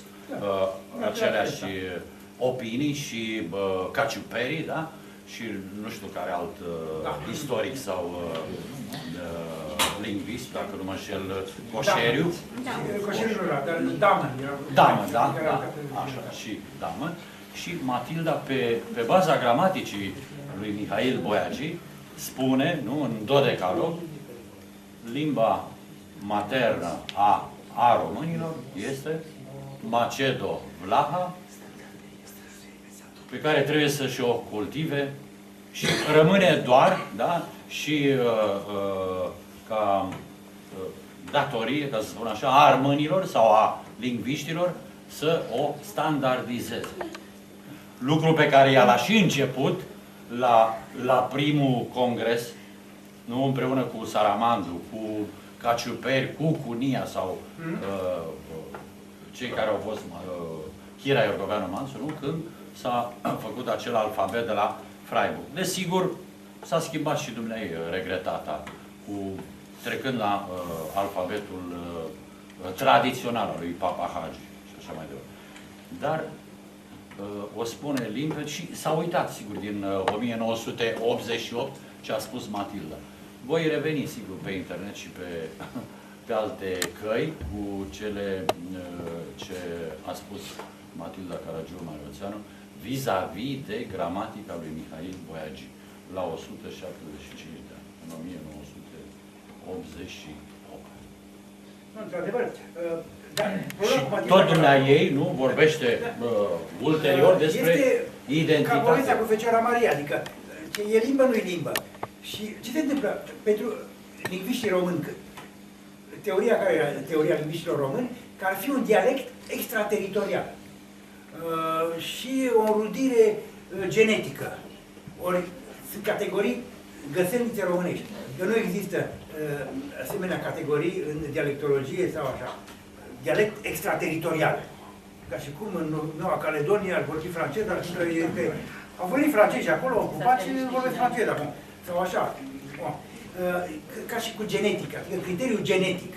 aceleași opinii și Caciuperi, da? Și nu știu care alt istoric sau lingvist, dacă nu mă înșel, Coșeriu. Coșeriu ăla, dar Damă. Damă, da, așa, și Damă. Și Matilda, pe baza gramaticii lui Mihail Boiaci, spune, nu, în dodecalog, limba maternă a românilor este macedo-vlaha, pe care trebuie să și o cultive și rămâne doar, da, și ca datorie, ca să spun așa, a armânilor sau a lingviștilor să o standardizeze. Lucru pe care ea l-a și început la primul congres, nu, împreună cu Saramandu, cu Caciuperi, cu Cunia sau cei care au fost Chira Iorgoveanu Mansu, nu? Când s-a făcut acel alfabet de la Freiburg. Desigur, s-a schimbat și dumneavoastră regretata, trecând la alfabetul tradițional al lui Papa Hagi și așa mai departe. Dar o spune limpede și s-a uitat, sigur, din 1988 ce a spus Matilda. Voi reveni, sigur, pe internet și pe alte căi cu cele ce a spus Matilda Caragiu Marioțeanu vis-a-vis de gramatica lui Mihail Boiaci la 175 de ani, în 1988. Într-adevăr, și tot dumneavoastră ei, nu, vorbește ulterior despre identitate. Ca povestea cu Fecioara Maria, adică e limbă, nu-i limbă. Și ce se întâmplă pentru lingviștii români? Teoria care era teoria lingviștilor români, că ar fi un dialect extrateritorial și o înrudire genetică. Ori sunt categorii găselnițe românești. Că nu există asemenea categorii în dialectologie sau așa. Dialect extrateritorial. Ca și cum în Noua Caledonie ar vorbi francez, dar au venit francezi acolo, ocupați și vorbesc francez acum. Sau așa. Ca și cu genetica, adică criteriul genetic.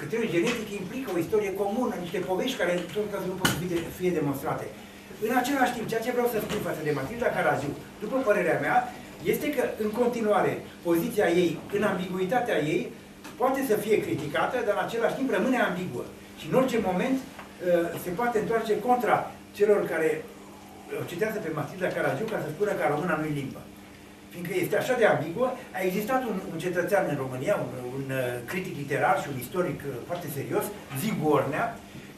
Criteriul genetic implică o istorie comună, niște povești care în tot cazul nu pot să fie demonstrate. În același timp, ceea ce vreau să spun față de Matilda Caragiu, după părerea mea, este că în continuare poziția ei, în ambiguitatea ei, poate să fie criticată, dar în același timp rămâne ambiguă. Și în orice moment se poate întoarce contra celor care o citează pe Matilda Caragiu ca să spună că româna nu-i limbă. Fiindcă este așa de ambiguă, a existat un cetățean în România, un critic literar și un istoric foarte serios, Zigu Ornea,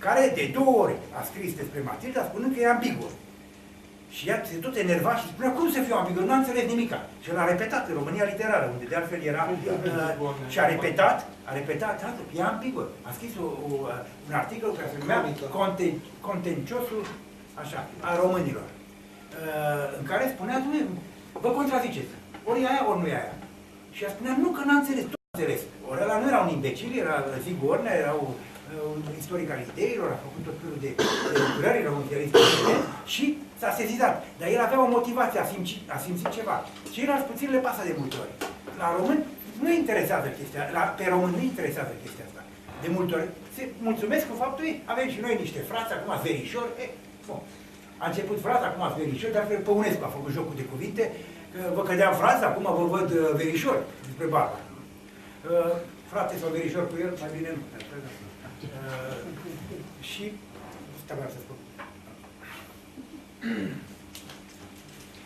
care de 2 ori a scris despre Matilda spunând că e ambiguă. Și ea se tot enerva și spunea, cum să fiu ambiguă? Nu a înțeles nimica. Și el a repetat în România Literară, unde de altfel era... și a repetat, e ambiguă. A scris un articol care se numea Contenciosul așa, a românilor, în care spunea, vă contraziceți. Ori e aia, ori nu e aia. Și ea spunea, nu, că n-a înțeles, tot a înțeles. Ori ăla nu era un imbecil, era Zigu Ornea, era un istoric al ideilor, a făcut tot felul de lucrări, era un ziarist și s-a sesizat. Dar el avea o motivație, a simțit ceva. Ceilalți puțin le pasă de multe ori. La români nu interesează chestia, pe români nu interesează chestia asta. De multe ori se mulțumesc cu faptul că avem și noi niște frați, acum verișori, bun. A început frați, acum verișori, dar Păunescu a făcut jocul de cuvinte, că vă cădeam frați, acum vă văd verișori, despre Barba. Frate sau verișor cu el, mai bine nu. Și, asta vreau să spun.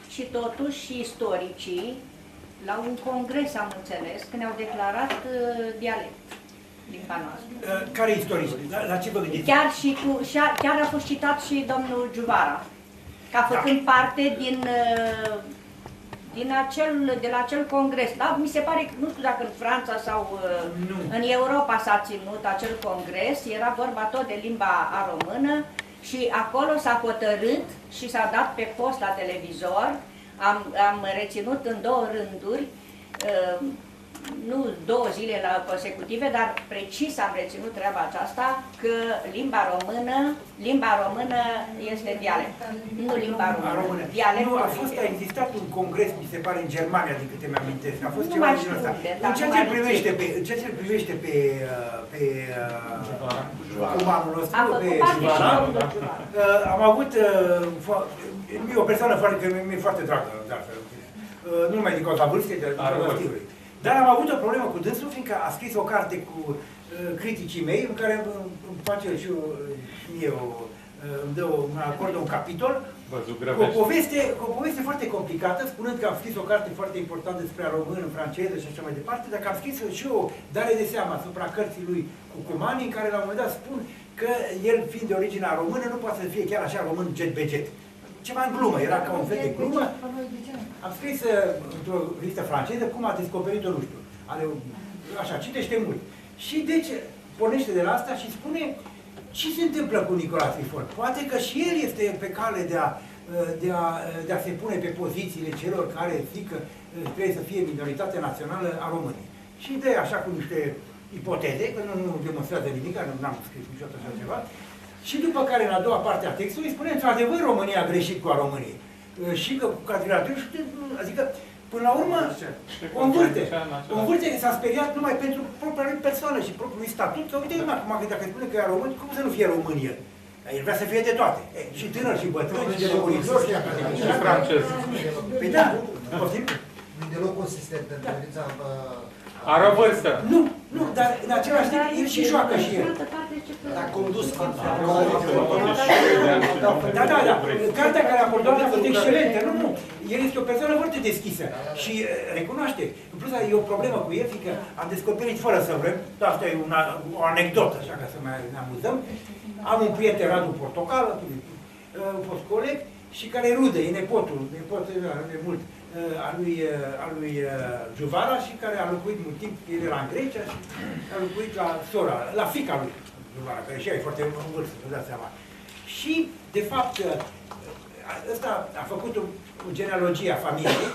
Și totuși istoricii, la un congres am înțeles, că ne-au declarat dialect limba noastră. Care istorici? La ce vă gândiți? Chiar a fost citat și domnul Juvara, ca făcând parte de la acel congres. Da? Mi se pare că, nu știu dacă în Franța sau în Europa s-a ținut acel congres, era vorba tot de limba română și acolo s-a hotărât și s-a dat pe post la televizor, am reținut în 2 rânduri, nu 2 zile consecutive, dar precis am reținut treaba aceasta, că limba română este dialect, nu limba română. Nu, a existat un congres, mi se pare, în Germania, din câte mi-am amintesc. A fost nu ceva din ăsta. În ceea ce privește pe cumanul nostru, pe Juvara, am avut o persoană care mi-e foarte dragă, nu numai din cauza vârstei, dar din cauza stilului. Dar am avut o problemă cu dânsul, fiindcă a scris o carte cu criticii mei, în care îmi face și mie îmi acordă un capitol, cu o poveste foarte complicată, spunând că am scris o carte foarte importantă despre român, franceză și așa mai departe, dar că am scris și o dare de seama asupra cărții lui cu cumanii, în care la un moment dat spun că el, fiind de origine română, nu poate să fie chiar așa român jet-beget. Ceva în glumă, era ca un fel de glumă. Am scris într-o revistă franceză cum a descoperit-o, nu știu, așa, citește mult. Și deci pornește de la asta și spune ce se întâmplă cu Nicolae Trifon. Poate că și el este pe cale de a se pune pe pozițiile celor care zic că trebuie să fie minoritatea națională a României. Și dă așa cu niște ipoteze, că nu demonstrează nimic, nu am scris niciodată așa ceva. Și după care, în a doua parte a textului, spune, într-adevăr, România a greșit cu a României. Și că candidatul, adică, până la urmă, o învârte s-a speriat numai pentru propria lui persoană și propriul lui statut, că uite, acum, dacă spune că e român, cum să nu fie România? El vrea să fie de toate. Și tânăr, și bătrân, și de locuitori, și francez. Păi da, poftim? Nu e deloc consistent în privința... Are o vârstă. Nu, dar în același timp el și joacă și el. A condus Da. Cartea care a acordat a fost excelentă. Nu. El este o persoană foarte deschisă și recunoaște. În plus, e o problemă cu el, fiindcă am descoperit fără să vrem, asta e o anecdotă, așa ca să ne amuzăm. Am un prieten, Radu Portocal, un fost coleg, și care e rudă, e nepotul de mult, a lui Juvara și care a locuit mult timp, el era în Grecia și a locuit la sora, la fiica lui Juvara, care și ea e foarte în vârstă, vă dați seama. Și, de fapt, ăsta a făcut o genealogie a familiei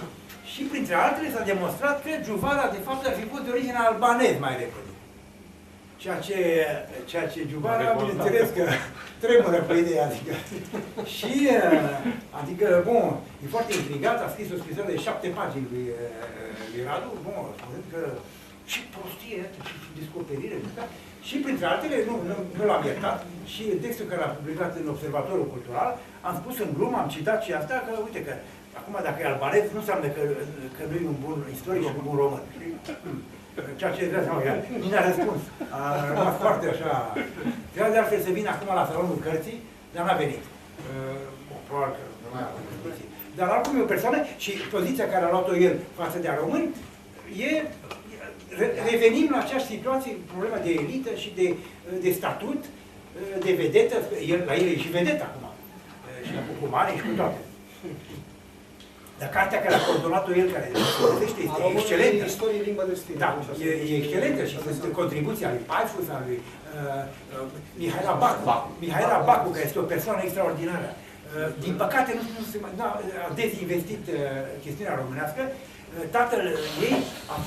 și, printre altele, s-a demonstrat că Juvara, de fapt, ar fi fost de origine albanez mai repede. Ceea ce Juvara, bineînțeles că tremură pe ideea, adică. Și, adică, bun, e foarte intrigat, a scris o scrisoare de 7 pagini lui Radu, bun, spunând că ce prostie, ce descoperire, și printre altele, nu l-am iertat, și în textul care l-a publicat în Observatorul Cultural, am spus în glumă, am citat și asta, că uite că, acum dacă e albanez, nu înseamnă că nu e un bun istoric și un bun român. Ceea ce vrea să mă gândesc. Nu ne-a răspuns. A rămas foarte așa. Trebuia de altfel să vină acum la salonul cărții, dar n-a venit. Probabil că nu mai a venit. Dar oricum e o persoană și poziția care a luat-o el față de a români, revenim la aceeași situație, problema de elită și de statut, de vedetă. La el e și vedetă acum. Și cu cumane și cu toate. Dar cartea care a coordonat-o el, care este excelentă. Istorie, limba de stil. Da, e excelentă și sunt contribuția lui Paifus, a lui Mihaela Bacu, care este o persoană extraordinară. Din păcate, a dezinvestit chestiunea românească. Tatăl ei a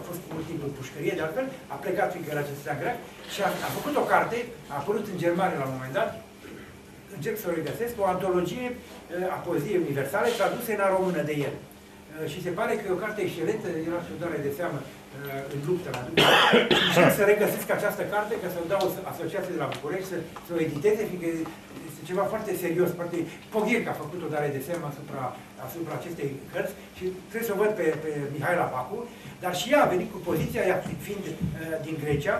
fost mult timp în pușcărie, de altfel, a plecat fiindcă era cetățean greac și a făcut o carte, a apărut în Germania la un moment dat, încerc să o regăsesc, o antologie a poeziei universale traduse în română de el. Și se pare că e o carte excelentă, era și o dare de seamă în luptă la Dumnezeu. Și să regăsesc această carte, ca să o dau asociației de la București, să o editeze, fiindcă este ceva foarte serios, foarte... Pogirca a făcut o dare de semn asupra acestei cărți și trebuie să o văd pe Mihaela Bacu, dar și ea a venit cu poziția, ea fiind din Grecia,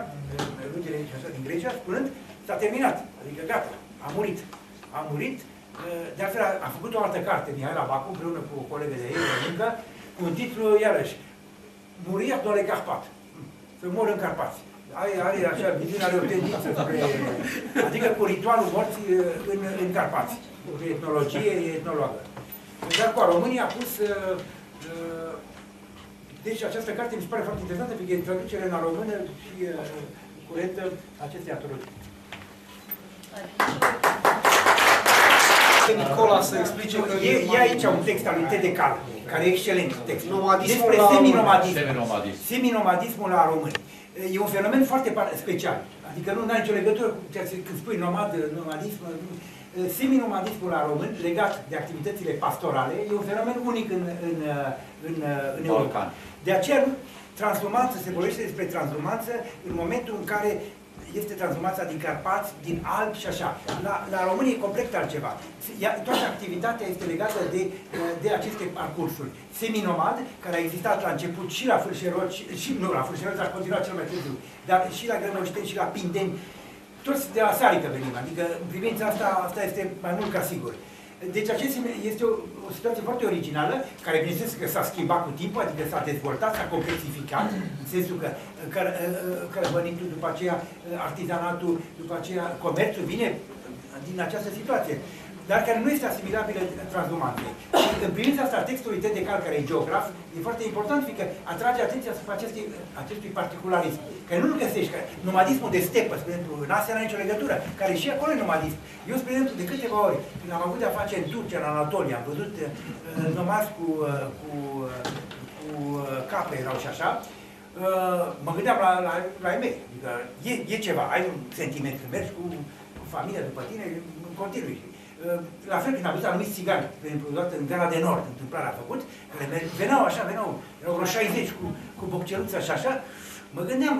rudele din Grecia, spunând, s-a terminat, adică gata, a murit. A murit, de altfel a făcut o altă carte, Mihaela Bacu, împreună cu o colegă de ei, încă, cu un titlu, iarăși, Muria doar în Carpați. Să mor în Carpați. Are așa, viziunea are o tendință spre... Adică cu ritualul morții în Carpați. Cu etnologie, e etnologă. Dar cu România a pus... Deci această carte mi se pare foarte interesantă, pentru că e traducere în română și curentă acestei antologii. Nicola să explice că... E aici un text al lui Ted de Cal, care e excelent text. Nomadismul despre seminomadism. Seminomadismul la români. E un fenomen foarte special. Adică nu are nicio legătură cu când spui nomadism. Seminomadismul la români, legat de activitățile pastorale, e un fenomen unic în Europa. De aceea, transhumanță, se vorbește despre transhumanță în momentul în care este transhumanța din Carpați, din Alpi și așa. La românii e complet altceva. Toată activitatea este legată de aceste parcursuri. Seminomad, care a existat la început și la Fârșeroci, la Fârșeroci a continuat cel mai târziu, dar și la Grănoșteni și la Pindeni, toți de la Sarică venim, adică în privința asta este mai mult ca sigur. Deci acesta este o situație foarte originală, care bineînțeles că s-a schimbat cu timpul, adică s-a dezvoltat, s-a complexificat, în sensul că cărăvănitul, după aceea artizanatul, după aceea comerțul vine din această situație, dar care nu este asimilabilă transhumanței. În privința asta, textul Ted de Cal, care e geograf, e foarte important, fiindcă atrage atenția asupra acestui particularism, care nu-l găsești, că nomadismul de stepă, spre exemplu, în Asia n-are nicio legătură, care și acolo e nomadism. Eu, spre exemplu, de câteva ori, când am avut de-a face în Turcia, în Anatolia, am văzut nomazi cu capre erau și așa, mă gândeam la ei mei, adică e ceva, ai un sentiment când mergi cu familia după tine, în continuu. La fel când am văzut anumiți țigani, de exemplu, în Gara de Nord, întâmplarea a făcut, care veneau, erau vreo 60 cu bocceluță și așa, mă gândeam,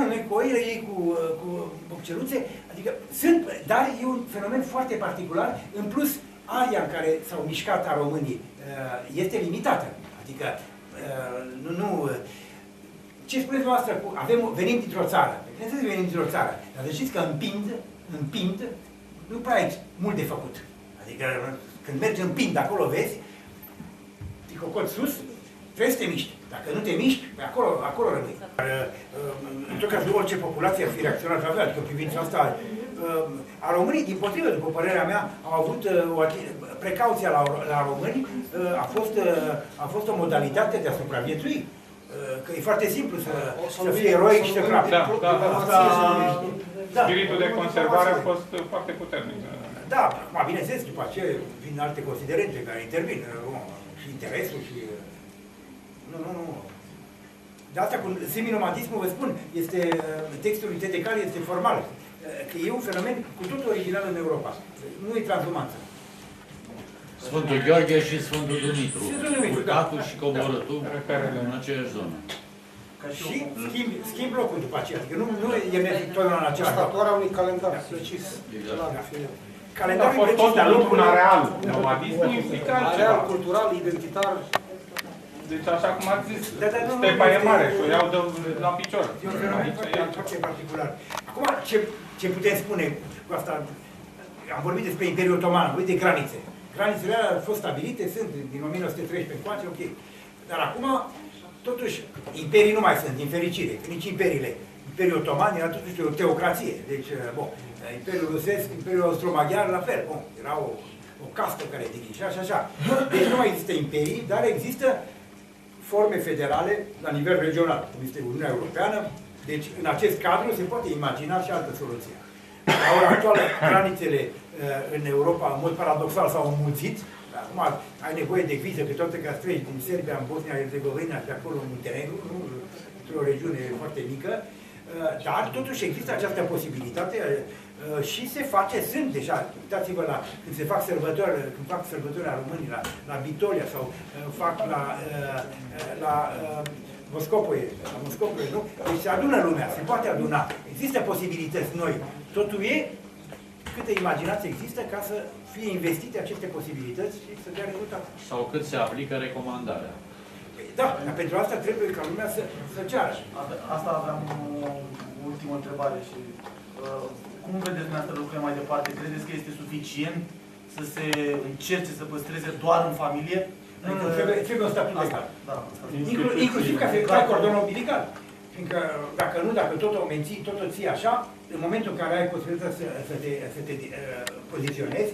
noi cu oile, ei cu bocceluțe, adică sunt, dar e un fenomen foarte particular, în plus, aria în care s-au mișcat a românii este limitată, adică, ce spuneți dumneavoastră, venim dintr-o țară, bineînțeles că venim dintr-o țară, dar să știți că împind, nu prea ai mult de făcut. Adică când mergi în Pind, acolo vezi, te cocoți sus, trebuie să te miști. Dacă nu te miști, acolo rămâi. În tot cazul, orice populație ar fi reacționat la fel, adică în privința asta, a românii, din potrivă, după părerea mea, au avut precauția la români, a fost o modalitate de a supraviețui. Că e foarte simplu să fie eroic și să crapi. Spiritul de conservare a fost foarte puternic. Da, bineînțeles, după aceea vin alte considerente care intervin. Și interesul și... Nu. De asta cu seminomadismul, vă spun, textul lui Ted de Cal este formal. Că e un fenomen cu totul original în Europa. Nu e transhumanță. Sfântul Gheorghe și Sfântul Dumitru. Urcatul și coborâtul în aceeași zonă. Și schimb locul după aceea. Adică nu e totdeauna în același loc. Statuarea unui calendar precis. Calendarul a fost tot lucrul real. Nomadismul implică altceva. Real, cultural, identitar. Deci așa cum ați zis, stepa e mare și o iau de la picior. E un fenomen foarte particular. Acum, ce putem spune cu asta? Am vorbit despre Imperiul Otoman, am vorbit de granițe. Granițele alea au fost stabilite, sunt din 1913 încoace, ok. Dar acum, totuși, imperii nu mai sunt, din fericire, că nici imperiile. Imperiul Otoman era totuși o teocrație. Deci, Imperiul Rusesc, Imperiul Austro-Maghiar, la fel. Era o castă care dirigea și așa. Deci nu mai există imperii, dar există forme federale la nivel regional, cum este Uniunea Europeană. Deci, în acest cadru se poate imagina și altă soluție. La ora actuală, granițele în Europa, în mod paradoxal, s-au înmulțit. Acum ai nevoie de viză, că toate că treci din Serbia în Bosnia-Herzegovina și acolo în Muntenegru, într-o regiune foarte mică, dar totuși există această posibilitate și se face, sunt deja, uitați-vă la când se fac sărbători la românii, la Bitolia sau fac la Moscopul e, nu? Deci se adună lumea, se poate aduna. Există posibilități noi. Totul e câtă imaginație există ca să fie investite aceste posibilități și să dea rezultat. Sau cât se aplică recomandarea. Da, dar pentru asta trebuie ca lumea să ceară. Asta aveam o ultimă întrebare și cum vedeți dumneavoastră lucrurile mai departe? Credeți că este suficient să se încerce să păstreze doar în familie? Nu, trebuie un statut legal. Da, inclusiv ca să ai cordonul umbilical. Fiindcă dacă tot o menții, tot o ții așa, în momentul în care ai posibilitatea să te poziționezi.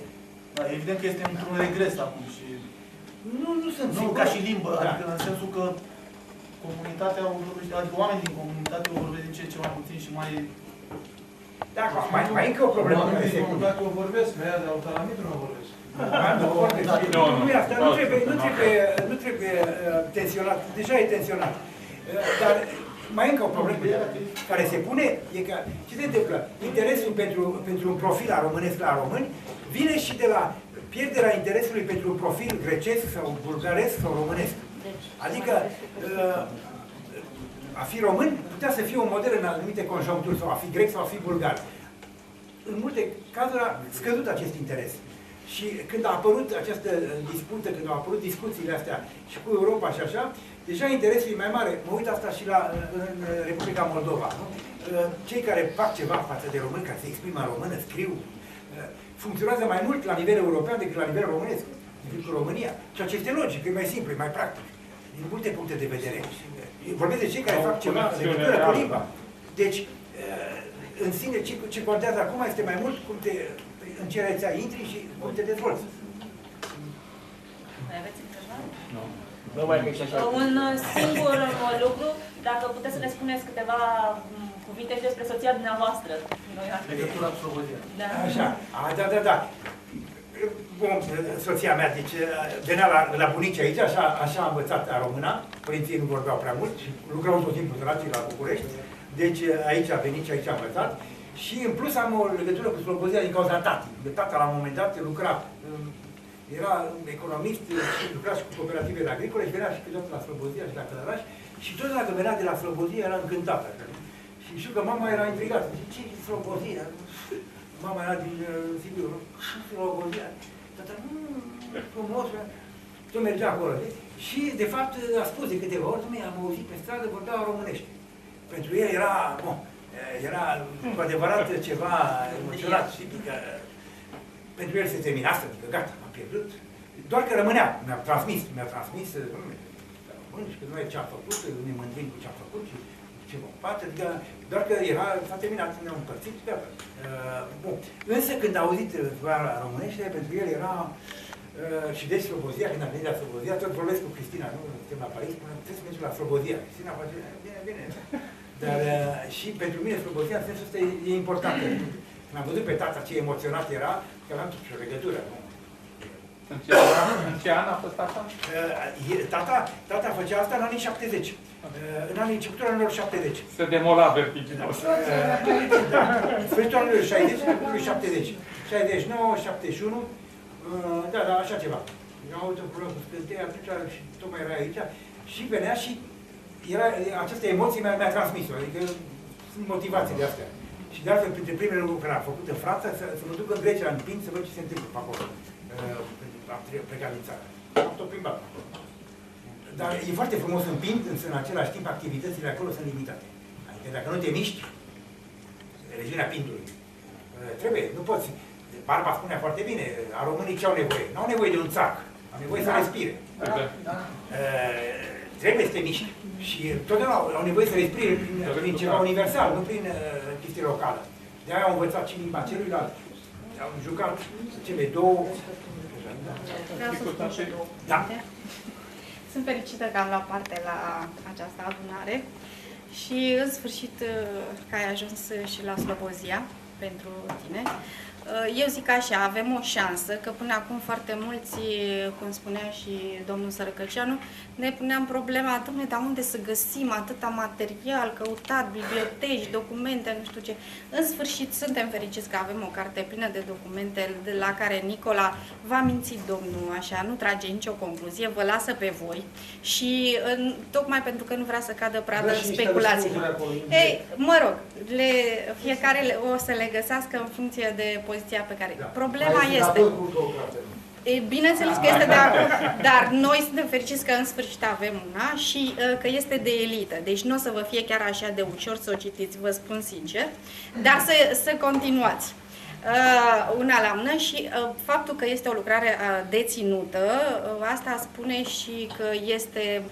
Da, evident că este într-un regres acum și... Nu sunt sigur. Ca și limbă, adică în sensul că comunitatea o vorbește, adică oamenii din comunitate o vorbesc din ce mai puțin și mai... Da, mai încă o problemă. Oamenii din comunitate o vorbesc, că aia de autonomită nu o vorbesc. Nu trebuie tensionat, deja e tensionat. Dar mai încă o problemă care se pune e că, ce se întâmplă? Interesul pentru un profil românesc la români vine și de la pierderea interesului pentru un profil grecesc sau bulgaresc sau românesc. Adică a fi român putea să fie un model în anumite conjuncturi, sau a fi grec sau a fi bulgar. În multe cazuri a scăzut acest interes. Și când a apărut această dispută, când au apărut discuțiile astea și cu Europa și așa, deja interesul e mai mare. Mă uit asta și în Republica Moldova. Cei care fac ceva față de români, care se exprimă în română, scriu, funcționează mai mult la nivel european decât la nivel românesc, decât cu România. Ceea ce este logic, e mai simplu, e mai practic, din multe puncte de vedere. Vorbesc de cei care fac ceva în legătură cu limba. Deci, în sine, ce contează acum este mai mult în ce rețea intri și cum te dezvolți. Mai aveți întrebare? Nu. Nu mai mici așa. Un singur lucru, dacă puteți să ne spuneți câteva cuvinte și despre soția dumneavoastră. Legătura cu Slobozia. Da. Așa, da. Bun, soția mea, deci, venea la bunici aici, așa a învățat a româna, părinții nu vorbeau prea mult, lucrau tot timpul săracii la București, deci aici a venit și aici a învățat. Și în plus am o legătură cu Slobozia din cauza tati. Tata la un moment dat lucra, era economist și lucra și cu cooperativele agricole și venea și câteodată la Slobozia și la Călăraș și tot dacă venea de la Slobozia era încântată. Și știu că mama era intrigată. Ce e Slobozia? Mama era din Sibiu, nu? Slobozia. Tata, frumos, tot mergea acolo. Și de fapt a spus de câteva ori, am auzit pe stradă, vorbea românește. Pentru el era, era cu adevărat ceva emoționat, știi, că pentru el se termina asta, adică gata, am pierdut. Doar că rămânea, mi-a transmis, și că noi ce-am făcut, ne mândrim cu ce-am făcut și ce vom face, adică doar că s-a terminat, ne-am împărțit, gata. Bun. Însă când a auzit românește, pentru el era și de Slobozia, când am venit la Slobozia, tot vorbesc cu Cristina, nu? Suntem la Paris, până trebuie să mergem la Slobozia. Cristina face, bine. Dar și pentru mine Slobozia, în sensul ăsta, e important. Când am văzut pe tata ce emoționat era, că aveam totuși o legătură. În ce an a fost asta? Tata făcea asta în anii 70. În anii începutul anilor 70. Se demola vertiginos. Sfârșitul anilor 60, începutul 70. 69, 71, da, așa ceva. Am avut o problemă cu scânteia, atunci și tocmai era aici și venea și această emoție mi-a transmis-o, adică sunt motivații de astea. Și de altfel, printre primele lucruri care am făcut în Franța, să mă duc în Grecia, în Pin, să văd ce se întâmplă pe acolo. Am plecat din țară. Am tot plimbat. Dar e foarte frumos în Pin, însă în același timp activitățile acolo sunt limitate. Adică dacă nu te miști, regiunea Pintului, trebuie, nu poți. Barba spunea foarte bine, a românii ce au nevoie? Nu au nevoie de un țac, au nevoie să respire. Trebuie să te miști. Și totdeauna au nevoie să respire prin ceva universal, nu prin chestii locală. De-aia au învățat și limba celuilalt. Au jucat cele două. Da. Sunt fericită că am luat parte la această adunare și în sfârșit că ai ajuns și la Slobozia pentru tine. Eu zic așa, avem o șansă, că până acum foarte mulți, cum spunea și domnul Sărăcăceanu, ne puneam problema, dom'le, dar unde să găsim atâta material, căutat, biblioteci, documente, nu știu ce. În sfârșit, suntem fericiți că avem o carte plină de documente de la care Nicola v-a mințit domnul, așa, nu trage nicio concluzie, vă lasă pe voi și tocmai pentru că nu vrea să cadă pradă speculațiilor. Ei, mă rog, fiecare o să le găsească în funcție de poziția pe care... Da. Problema este... Bineînțeles că este de acord, dar noi suntem fericiți că în sfârșit avem una și că este de elită. Deci nu o să vă fie chiar așa de ușor să o citiți, vă spun sincer, dar să continuați. Una la mână și faptul că este o lucrare deținută, asta spune și că este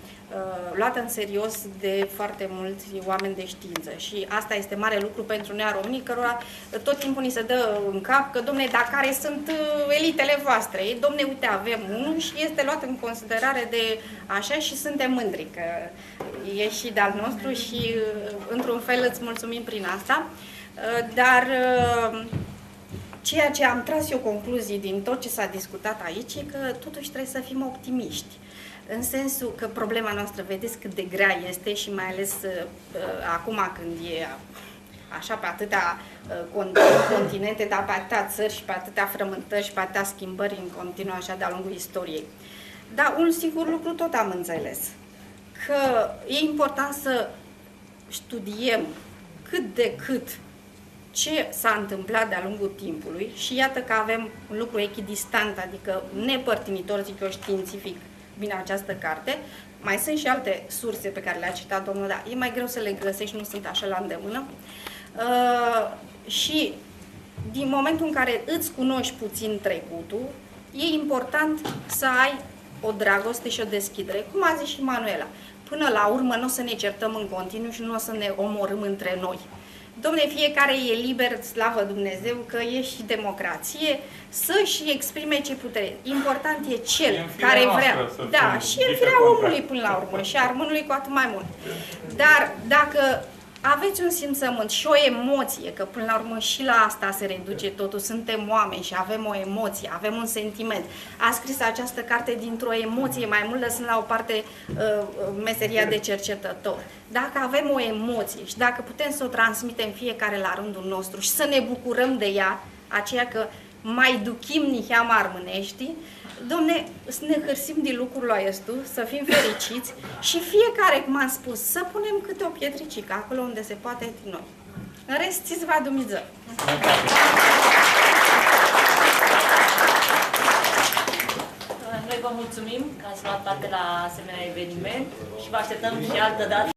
luată în serios de foarte mulți oameni de știință și asta este mare lucru pentru noi românii, cărora tot timpul ni se dă în cap că, domne, dar care sunt elitele voastre? Domne, uite, avem unul și este luat în considerare de așa și suntem mândri că e și de-al nostru și într-un fel îți mulțumim prin asta, dar ceea ce am tras eu concluzii din tot ce s-a discutat aici e că totuși trebuie să fim optimiști. În sensul că problema noastră, vedeți cât de grea este și mai ales acum când e așa pe atâtea continente, dar pe atâtea țări și pe atâtea frământări și pe atâtea schimbări în continuu așa de-a lungul istoriei. Dar un singur lucru tot am înțeles, că e important să studiem cât de cât ce s-a întâmplat de-a lungul timpului și iată că avem un lucru echidistant, adică nepărtinitor, zic eu, științific, bine această carte. Mai sunt și alte surse pe care le-a citat domnul, dar e mai greu să le găsești, nu sunt așa la îndemână. Și din momentul în care îți cunoști puțin trecutul, e important să ai o dragoste și o deschidere, cum a zis și Manuela. Până la urmă nu o să ne certăm în continuu și nu o să ne omorâm între noi. Dom'le, fiecare e liber, slavă Dumnezeu, că e și democrație, să-și exprime ce putere. Important e cel care vrea. Da, și e firea omului până la urmă și a românului cu atât mai mult. Dar dacă aveți un simțământ și o emoție, că până la urmă și la asta se reduce totul, suntem oameni și avem o emoție, avem un sentiment. A scris această carte dintr-o emoție, mai mult lăsând la o parte meseria de cercetător. Dacă avem o emoție și dacă putem să o transmitem fiecare la rândul nostru și să ne bucurăm de ea, aceea că mai duchim niheam armânești, domne, să ne hârsim din lucrul la estul, să fim fericiți și fiecare, cum am spus, să punem câte o pietricică acolo unde se poate din noi. În rest, ți-ți va Dumnezeu. Noi vă mulțumim că ați luat parte la asemenea eveniment și vă așteptăm și altă dată.